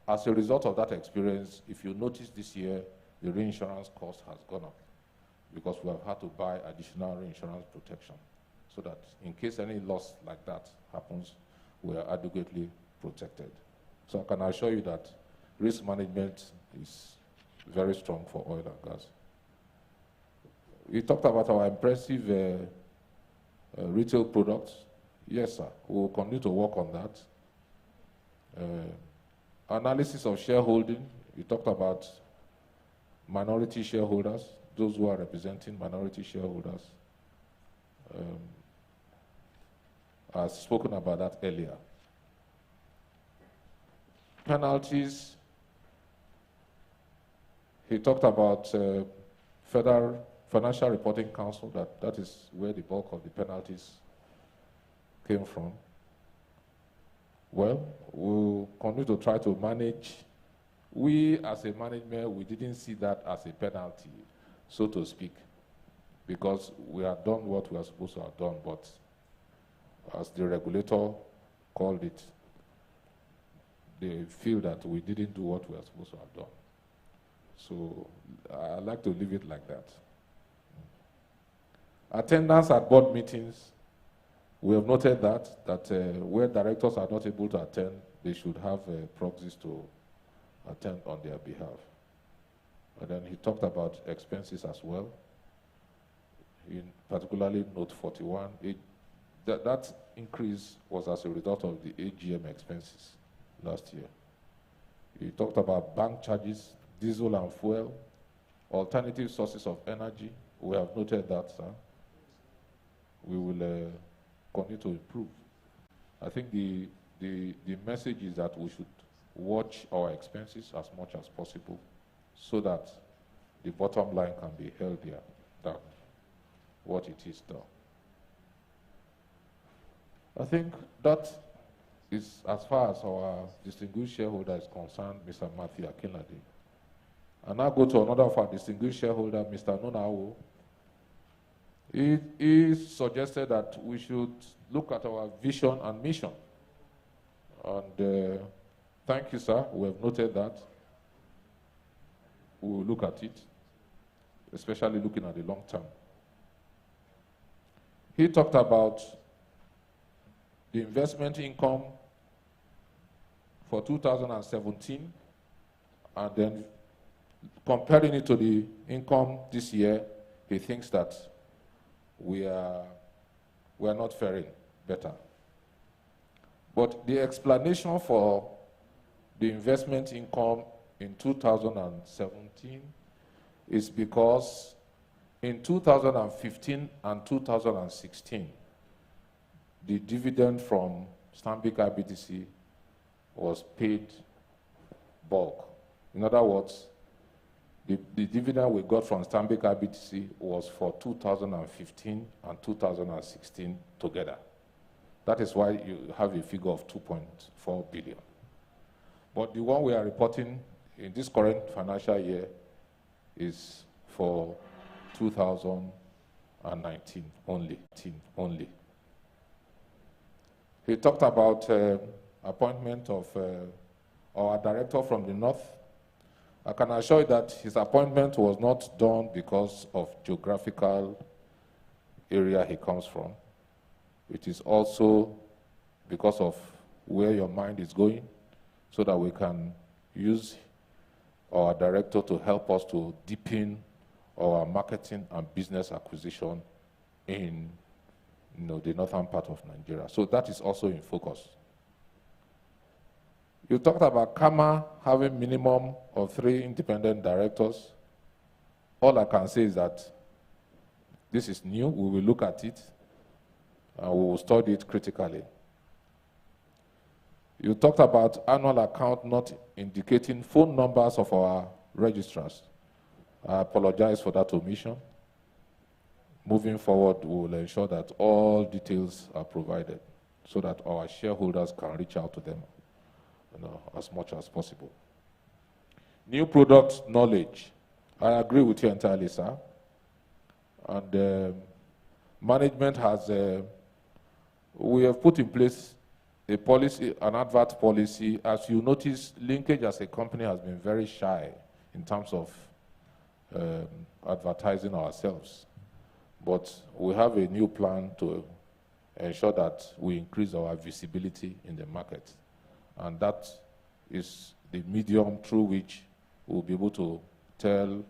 As a result of that experience, if you notice this year, the reinsurance cost has gone up, because we have had to buy additional reinsurance protection, so that in case any loss like that happens, we are adequately protected. So I can assure you that risk management is very strong for oil and gas. We talked about our impressive retail products. Yes, sir, we will continue to work on that. Analysis of shareholding, we talked about minority shareholders, those who are representing minority shareholders. I've spoken about that earlier. Penalties, he talked about Federal Financial Reporting Council, that is where the bulk of the penalties came from. Well, we'll continue to try to manage. We, as a management, we didn't see that as a penalty, so to speak, because we had done what we were supposed to have done, but as the regulator called it, they feel that we didn't do what we were supposed to have done. So I like to leave it like that. Attendance at board meetings, we have noted that where directors are not able to attend, they should have proxies to attend on their behalf. And then he talked about expenses as well. in particularly note 41. That increase was as a result of the AGM expenses last year. You talked about bank charges, diesel and fuel, alternative sources of energy. We have noted that, sir. We will continue to improve. I think the message is that we should watch our expenses as much as possible so that the bottom line can be healthier than what it is now. I think that is as far as our distinguished shareholder is concerned, Mr. Matthew Akinlade. And now go to another of our distinguished shareholder, Mr. Nonao. He suggested that we should look at our vision and mission. And thank you, sir. We have noted that. We will look at it, especially looking at the long term. He talked about the investment income for 2017 and then comparing it to the income this year. He thinks that we are not faring better. But the explanation for the investment income in 2017 is because in 2015 and 2016, the dividend from Stanbic IBTC was paid bulk. In other words, the dividend we got from Stanbic IBTC was for 2015 and 2016 together. That is why you have a figure of 2.4 billion. But the one we are reporting in this current financial year is for 2019 only. He talked about appointment of our director from the north. I can assure you that his appointment was not done because of geographical area he comes from. It is also because of where your mind is going, so that we can use our director to help us to deepen our marketing and business acquisition in the northern part of Nigeria. So that is also in focus. You talked about KAMA having minimum of 3 independent directors. All I can say is that this is new. We will look at it and we will study it critically. You talked about annual account not indicating phone numbers of our registrars. I apologize for that omission. Moving forward, we will ensure that all details are provided so that our shareholders can reach out to them as much as possible. New product knowledge. I agree with you entirely, sir. And management has, we have put in place a policy, an advert policy. As you notice, Linkage as a company has been very shy in terms of advertising ourselves. But we have a new plan to ensure that we increase our visibility in the market. And that is the medium through which we'll be able to tell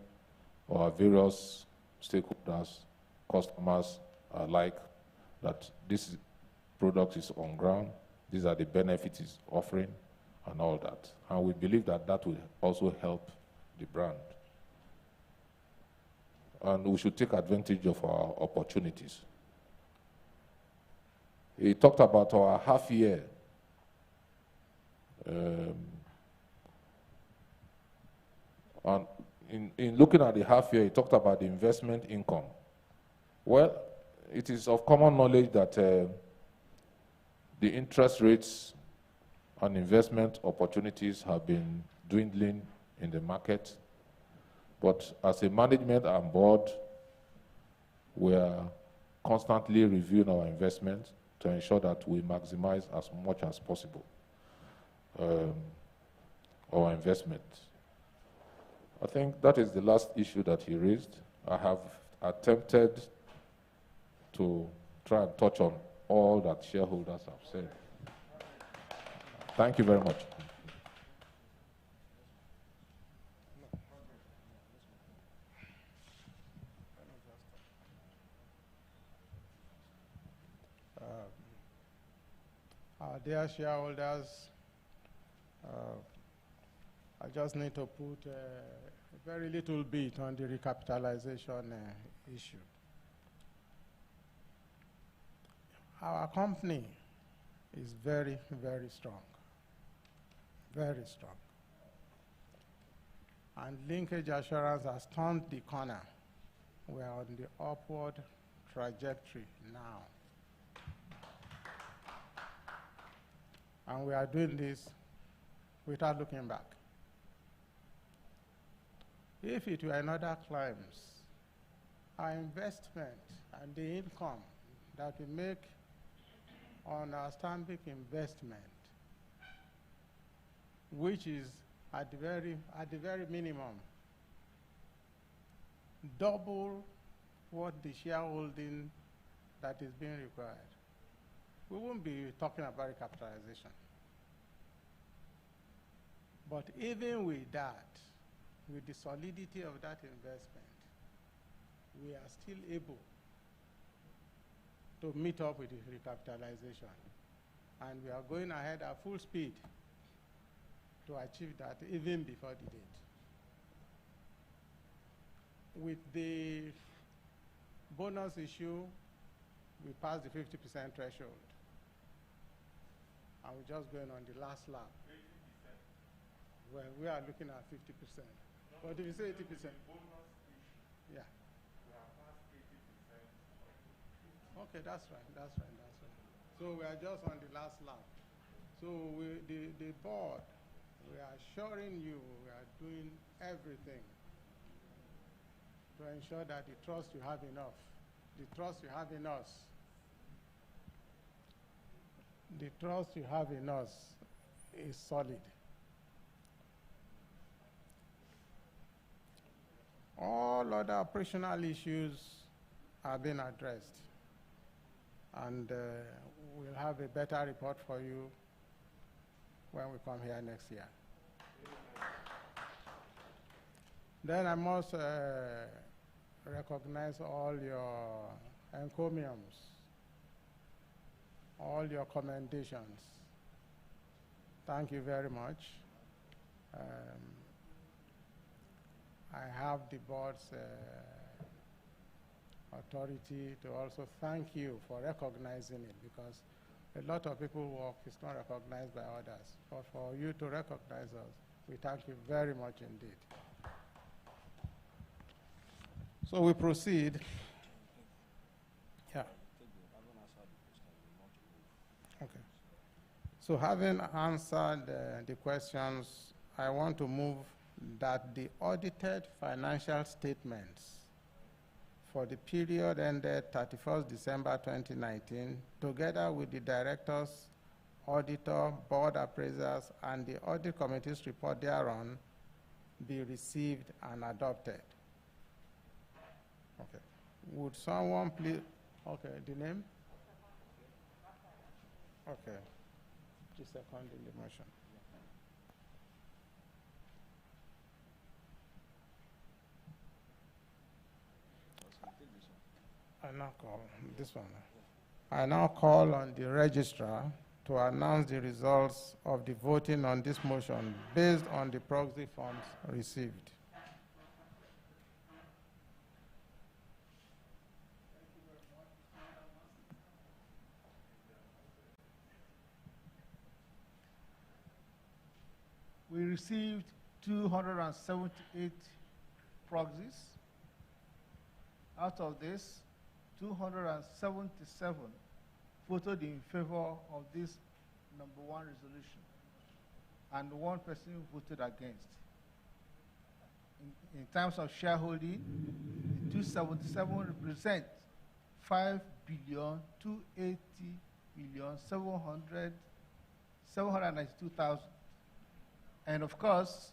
our various stakeholders, customers alike, that this product is on ground, these are the benefits it's offering, and all that. And we believe that that will also help the brand. And we should take advantage of our opportunities. He talked about our half year. And in looking at the half year, he talked about the investment income. Well, it is of common knowledge that the interest rates and investment opportunities have been dwindling in the market. But as a management and board, we are constantly reviewing our investments to ensure that we maximize as much as possible our investment. I think that is the last issue that he raised. I have attempted to try and touch on all that shareholders have said. Thank you very much. Our dear shareholders, I just need to put a very little bit on the recapitalization issue. Our company is very, very strong. Very strong. And Linkage Assurance has turned the corner. We are on the upward trajectory now. And we are doing this without looking back. If it were another climbs, our investment and the income that we make on our Stanbic investment, which is at the very minimum double what the shareholding that is being required, we won't be talking about recapitalization. But even with that, with the solidity of that investment, we are still able to meet up with the recapitalization. And we are going ahead at full speed to achieve that even before the date. With the bonus issue, we passed the 50% threshold. And we're just going on the last lap. 80%. Well, we are looking at 50%. No, but if you say 80%, yeah. We are past 80%. Okay, that's right, that's right, that's right. So we are just on the last lap. So the board, we are assuring you we are doing everything to ensure that the trust you have in us, the trust you have in us, the trust you have in us is solid. All other operational issues are being addressed, and we'll have a better report for you when we come here next year. Then I must recognize all your encomiums, all your commendations. Thank you very much. I have the board's authority to also thank you for recognizing it, because a lot of people work is not recognized by others. But for you to recognize us, we thank you very much indeed. So we proceed. Yeah. Okay. So having answered the questions, I want to move that the audited financial statements for the period ended 31st December 2019, together with the directors, auditor, board appraisers, and the audit committee's report thereon, be received and adopted. Okay. Would someone please, okay, the name? Okay. Just second in the motion. I now call this one. I now call on the registrar to announce the results of the voting on this motion based on the proxy forms received. We received 278 proxies. Out of this, 277 voted in favor of this number one resolution, and one person voted against. In terms of shareholding, 277 represent 5,280,792,000. And of course,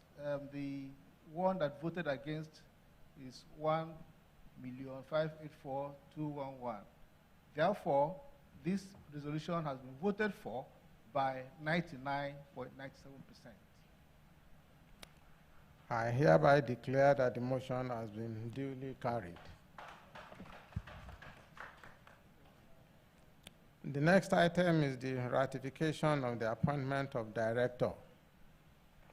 the one that voted against is 1,584,211. Therefore, this resolution has been voted for by 99.97%. I hereby declare that the motion has been duly carried. The next item is the ratification of the appointment of director,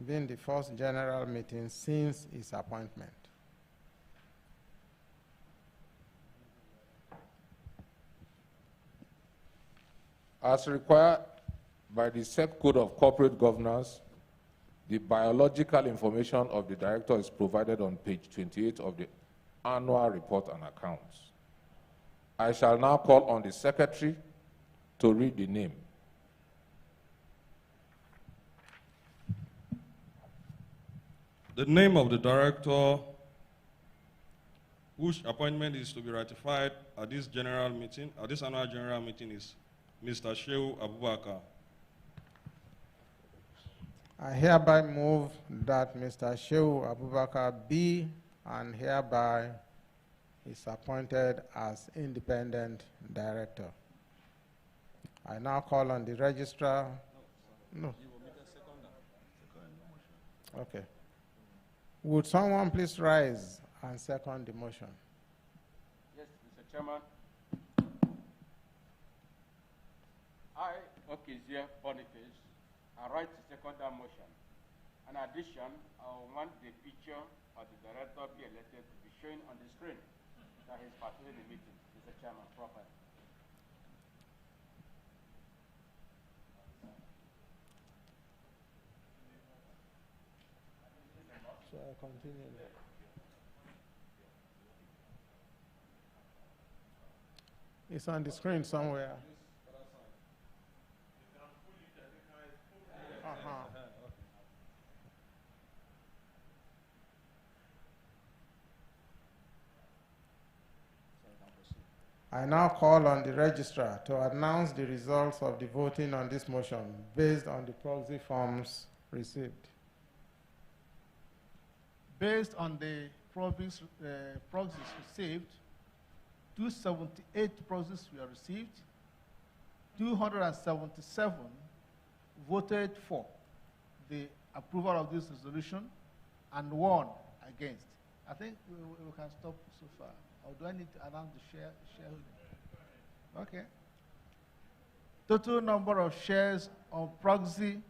being the first general meeting since its appointment. As required by the set code of corporate governance, the biological information of the director is provided on page 28 of the annual report and accounts. I shall now call on the secretary to read the name. The name of the director whose appointment is to be ratified at this general meeting, at this annual general meeting, is Mr. Shehu Abubakar. I hereby move that Mr. Shehu Abubakar be and hereby is appointed as independent director. I now call on the registrar. No. Okay. Would someone please rise and second the motion? Yes, Mr. Chairman. I, Okezie Boniface, I write to second that motion. In addition, I want the picture of the director be elected to be shown on the screen that he's participating in the meeting, Mr. Chairman, properly. So I continue. It's on the screen somewhere. I now call on the registrar to announce the results of the voting on this motion based on the proxy forms received. Based on the proxies received, 278 proxies were received, 277 voted for the approval of this resolution, and 1 against. I think we can stop so far. Or do I need to announce the shareholding? Okay. Total number of shares on proxy,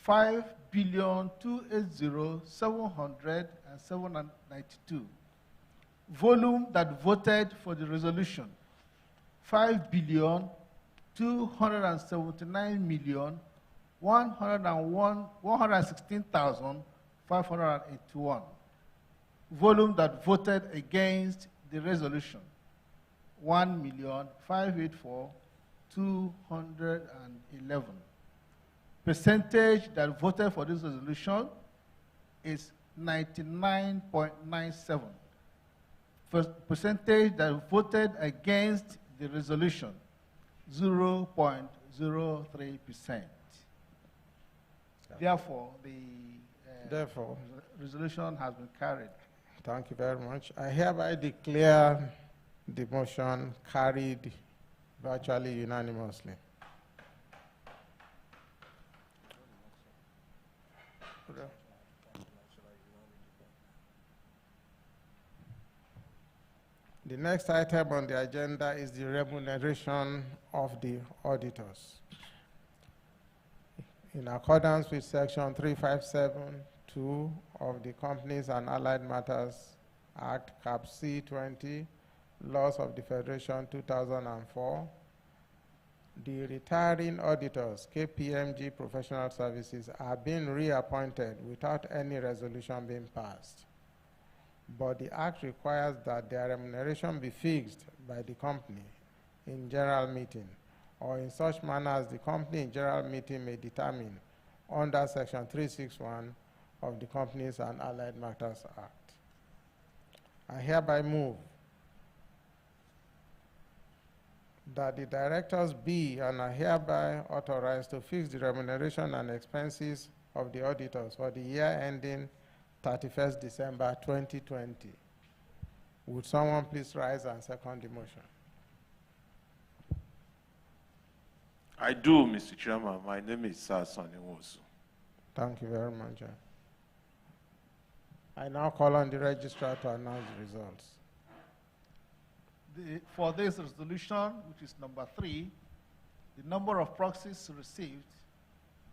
5,280,792. Volume that voted for the resolution, 5,279,116,581. Volume that voted against the resolution, 1,584,211. Percentage that voted for this resolution is 99.97. Percentage that voted against the resolution, 0.03%. Therefore, the resolution has been carried. Thank you very much. I hereby declare the motion carried virtually unanimously. The next item on the agenda is the remuneration of the auditors. In accordance with Section 357(2) of the Companies and Allied Matters Act, Cap C20, Laws of the Federation 2004, the retiring auditors, KPMG Professional Services, are being reappointed without any resolution being passed. But the Act requires that their remuneration be fixed by the company in general meeting, or in such manner as the company in general meeting may determine under Section 361 of the Companies and Allied Matters Act. I hereby move that the directors be and are hereby authorized to fix the remuneration and expenses of the auditors for the year ending 31st December 2020. Would someone please rise and second the motion? I do, Mr. Chairman. My name is Sonny Wosu. Thank you very much. I now call on the registrar to announce the results. for this resolution, which is number 3, the number of proxies received,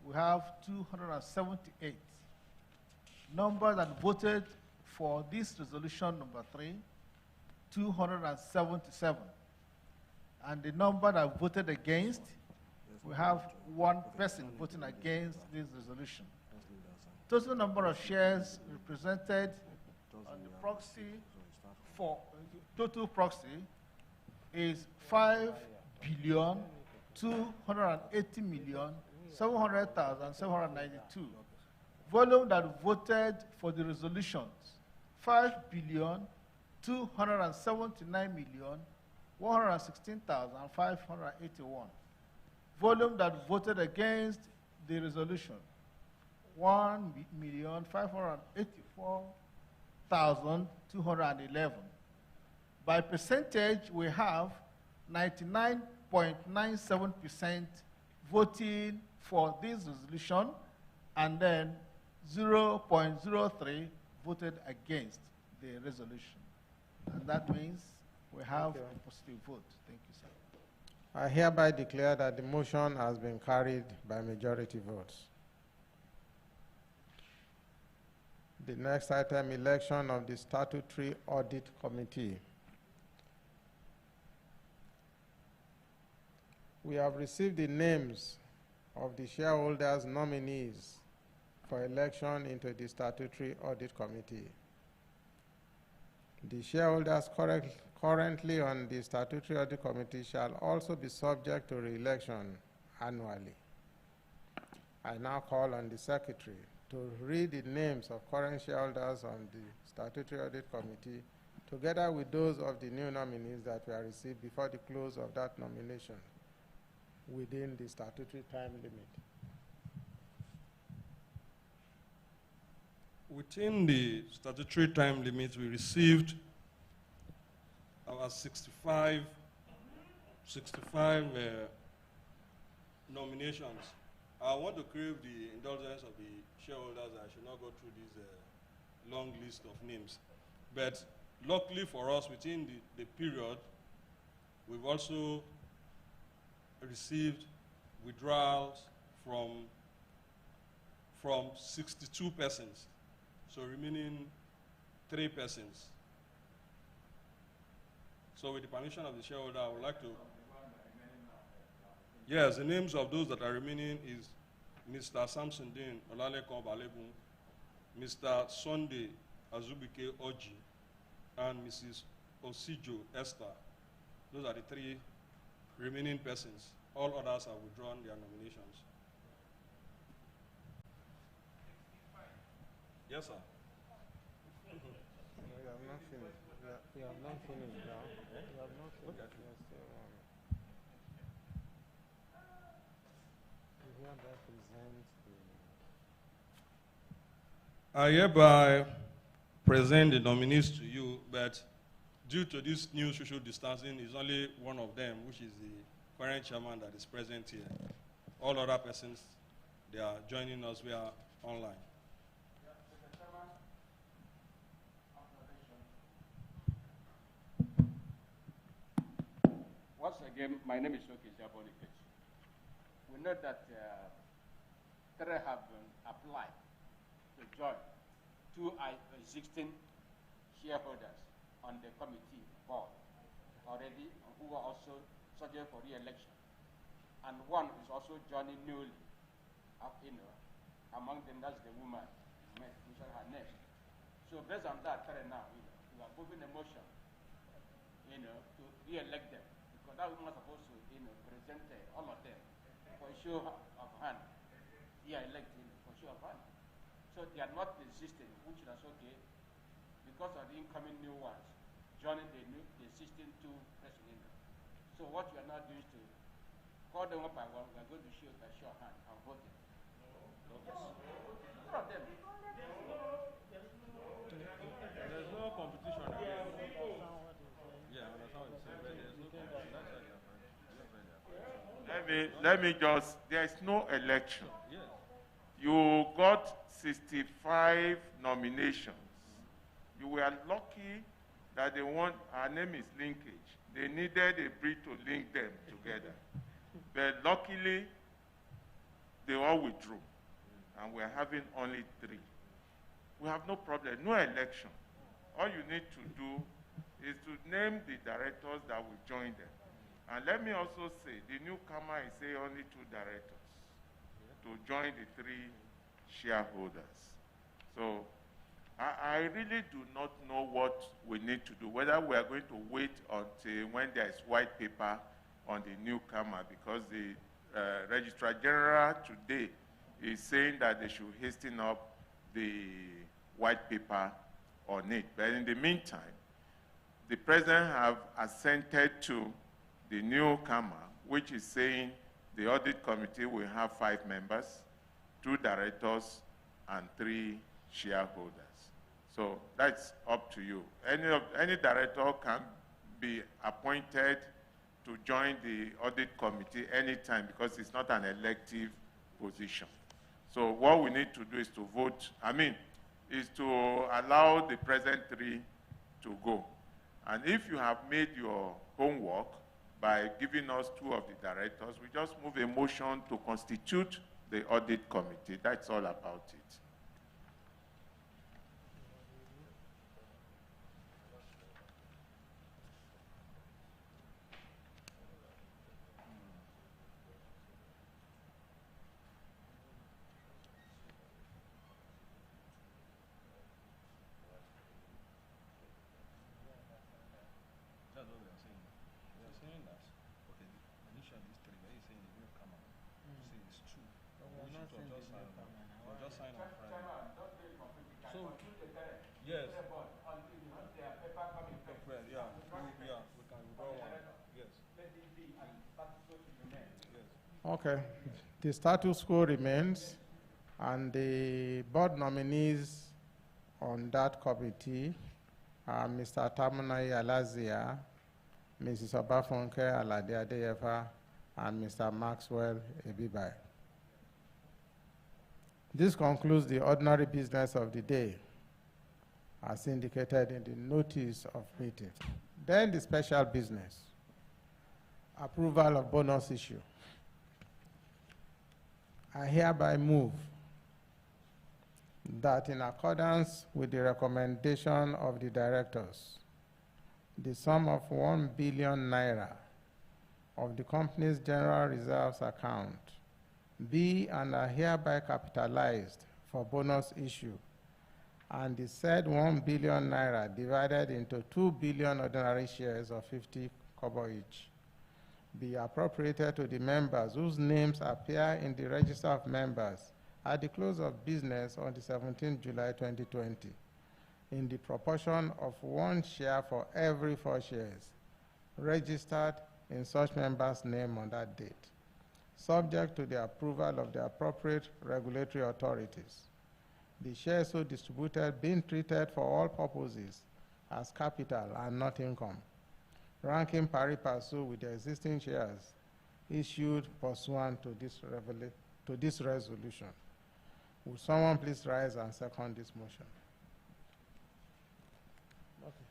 we have 278. Number that voted for this resolution number 3, 277. And the number that voted against, we have 1 person voting against this resolution. Total number of shares represented on the proxy for total proxy is 5,280,700,792. Volume that voted for the resolutions, 5,279,116,581. Volume that voted against the resolution, 1,584,211. By percentage, we have 99.97% voting for this resolution, and then 0.03 voted against the resolution. And that means we have a positive vote. Thank you, sir. I hereby declare that the motion has been carried by majority votes. The next item, election of the Statutory Audit Committee. We have received the names of the shareholders' nominees for election into the Statutory Audit Committee. The shareholders currently on the Statutory Audit Committee shall also be subject to re-election annually. I now call on the Secretary to read the names of current shareholders on the Statutory Audit Committee, together with those of the new nominees that were received before the close of that nomination within the statutory time limit. Within the statutory time limit, we received our 65 nominations. I want to crave the indulgence of the shareholders. I should not go through this long list of names. But luckily for us, within the period, we've also received withdrawals from 62 persons, so remaining 3 persons. So with the permission of the shareholder, I would like to... Yes, the names of those that are remaining is Mr. Samson Din Olalekon Balegun, Mr. Sunday Azubike Oji, and Mrs. Osijo Esther. Those are the 3 remaining persons. All others have withdrawn their nominations. Yes, sir. No, you have not finished. You have not finished now. You have not finished. Okay. You are still on. You hereby present the... I hereby present the nominees to you, but due to this new social distancing, is only one of them, which is the current chairman that is present here. All other persons, they are joining us via online. Once again, my name is Linkage. We know that 3 have been applied to join 2 existing shareholders on the committee board already, who are also subject for re-election. And 1 is also joining newly, among them that's the woman, we shall her name. So based on that, now, we are moving a motion, to re-elect them. Because that woman is supposed to, present all of them for a show of hand. Elected for show of hand. So they are not existing, which is okay, because of the incoming new ones, joining the existing 2 persons. So what you are now doing is to call them up by one. We are going to show by show of hand and vote them. Yes. All of them. There's no competition. Yeah, I understand what you're saying, but there's no competition. Let me just, there's no election. Yes. You got 65 nominations. You were lucky that the one, her name is Linkage. they needed a bridge to link them together. But luckily, they all withdrew, and we're having only 3. We have no problem, no election. All you need to do is to name the directors that will join them. And let me also say, the newcomer is saying only 2 directors to join the 3 shareholders. So I really do not know what we need to do, whether we are going to wait until when there is white paper on the newcomer, because the Registrar General today is saying that they should hasten up the white paper on it. But in the meantime, the President have assented to the newcomer, which is saying the audit committee will have 5 members, 2 directors, and 3 shareholders. So that's up to you. Any director can be appointed to join the audit committee anytime, because it's not an elective position. So what we need to do is to vote, is to allow the present 3 to go. And if you have made your homework by giving us 2 of the directors, we just move a motion to constitute the audit committee. That's all about it. Okay, the status quo remains, and the board nominees on that committee are Mr. Tamunai Alazia, Mrs. Obafunke Alade Adeyefa, and Mr. Maxwell Ebibai. This concludes the ordinary business of the day, as indicated in the notice of meeting. Then the special business, approval of bonus issue. I hereby move that in accordance with the recommendation of the directors, the sum of 1 billion naira of the company's general reserves account be and are hereby capitalized for bonus issue, and the said 1 billion naira divided into 2 billion ordinary shares of 50 kobo each be appropriated to the members whose names appear in the register of members at the close of business on the 17th July 2020 in the proportion of 1 share for every 4 shares registered in such member's name on that date, subject to the approval of the appropriate regulatory authorities. The shares so distributed being treated for all purposes as capital and not income, ranking pari passu with the existing shares issued pursuant to this resolution. Would someone please rise and second this motion? Okay.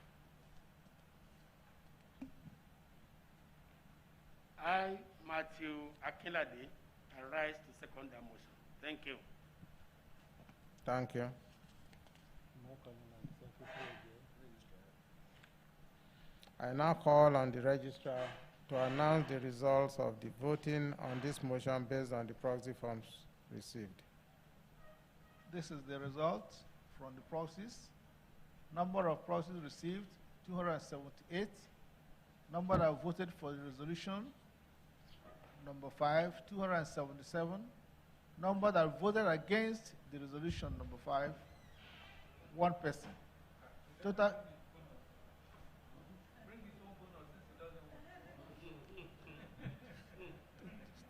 I, Matthew Akinlade, I rise to second that motion. Thank you. Thank you. I now call on the registrar to announce the results of the voting on this motion based on the proxy forms received. This is the result from the proxies. Number of proxies received, 278. Number that voted for the resolution, number 5, 277. Number that voted against the resolution, number 5, 1 person.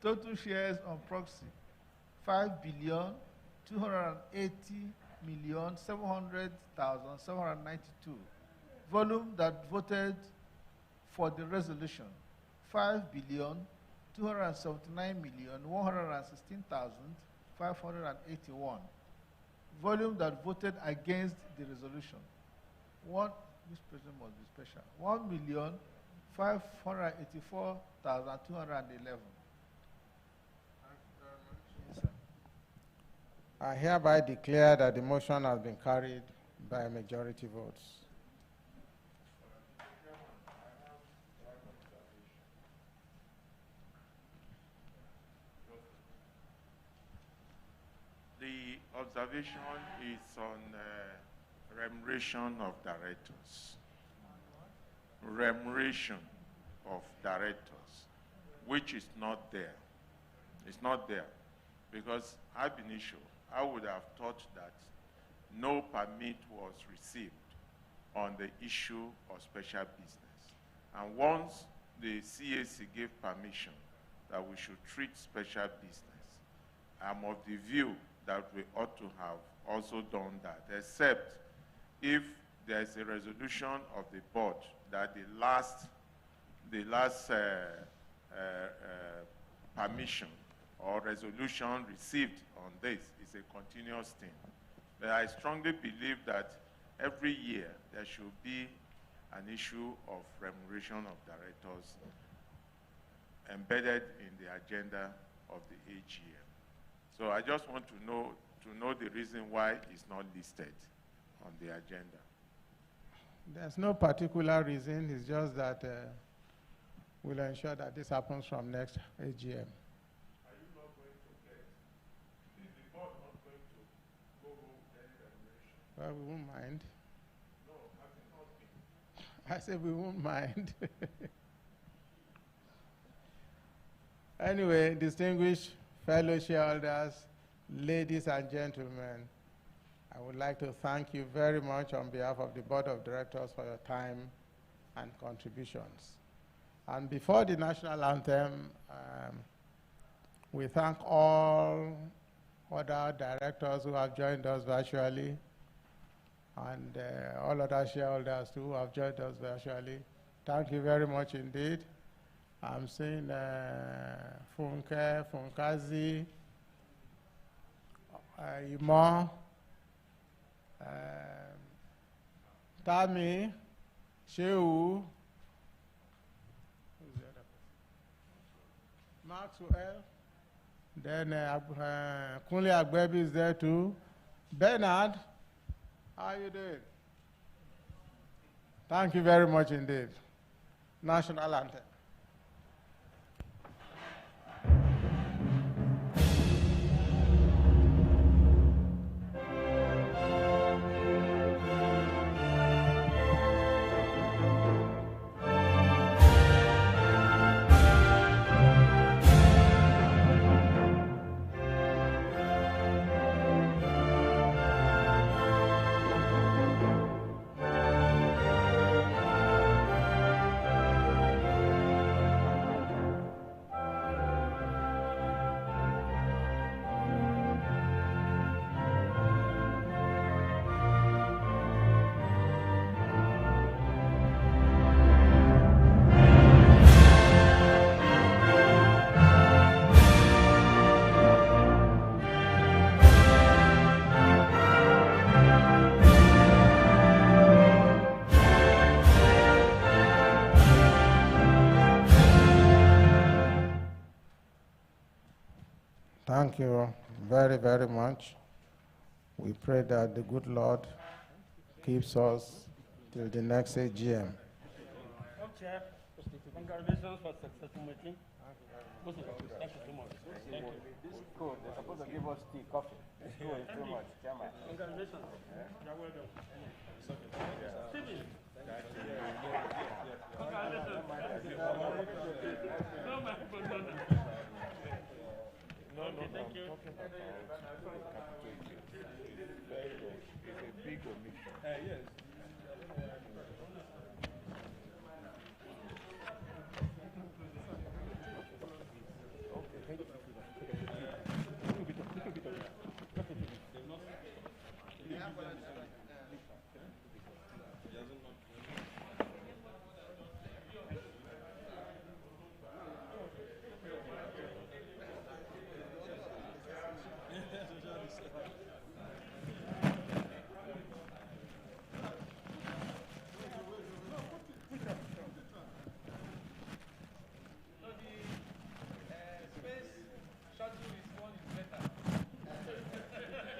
Total shares on proxy, 5,280,700,792. Volume that voted for the resolution, 5,279,116,581. Volume that voted against the resolution, this person must be special, 584,211. Yes, sir. I hereby declare that the motion has been carried by majority votes. The observation is on remuneration of directors. Remuneration of directors, which is not there. It's not there because ab initio, I would have thought that no permit was received on the issue of special business. And once the CAC gave permission that we should treat special business, I'm of the view that we ought to have also done that, except if there's a resolution of the board that the last permission or resolution received on this is a continuous thing. But I strongly believe that every year there should be an issue of remuneration of directors embedded in the agenda of the AGM. So I just want to know the reason why it's not listed on the agenda. There's no particular reason. It's just that we'll ensure that this happens from next AGM. Are you not going to get, is the board not going to go home any remuneration? Well, we won't mind. No, has it not been? I said we won't mind. Anyway, distinguished fellow shareholders, ladies and gentlemen, I would like to thank you very much on behalf of the Board of Directors for your time and contributions. And before the national anthem, we thank all other directors who have joined us virtually and all other shareholders too who have joined us virtually. Thank you very much indeed. I'm seeing Funke, Funkazi, Imo, Tami, Sheu, who's the other person? Maxwell, then Kunle Agbebi is there too. Bernard, how are you doing? Thank you very much indeed. National anthem. Thank you very, very much. We pray that the good Lord keeps us till the next AGM. Chair, congratulations for successful meeting. Thank you so much. Thank you. This is cool. They're supposed to give us tea, coffee. It's cool. It's too much. Chairman. Congratulations. You're well done. Stephen. No, thank you. It's a big omission. Yes.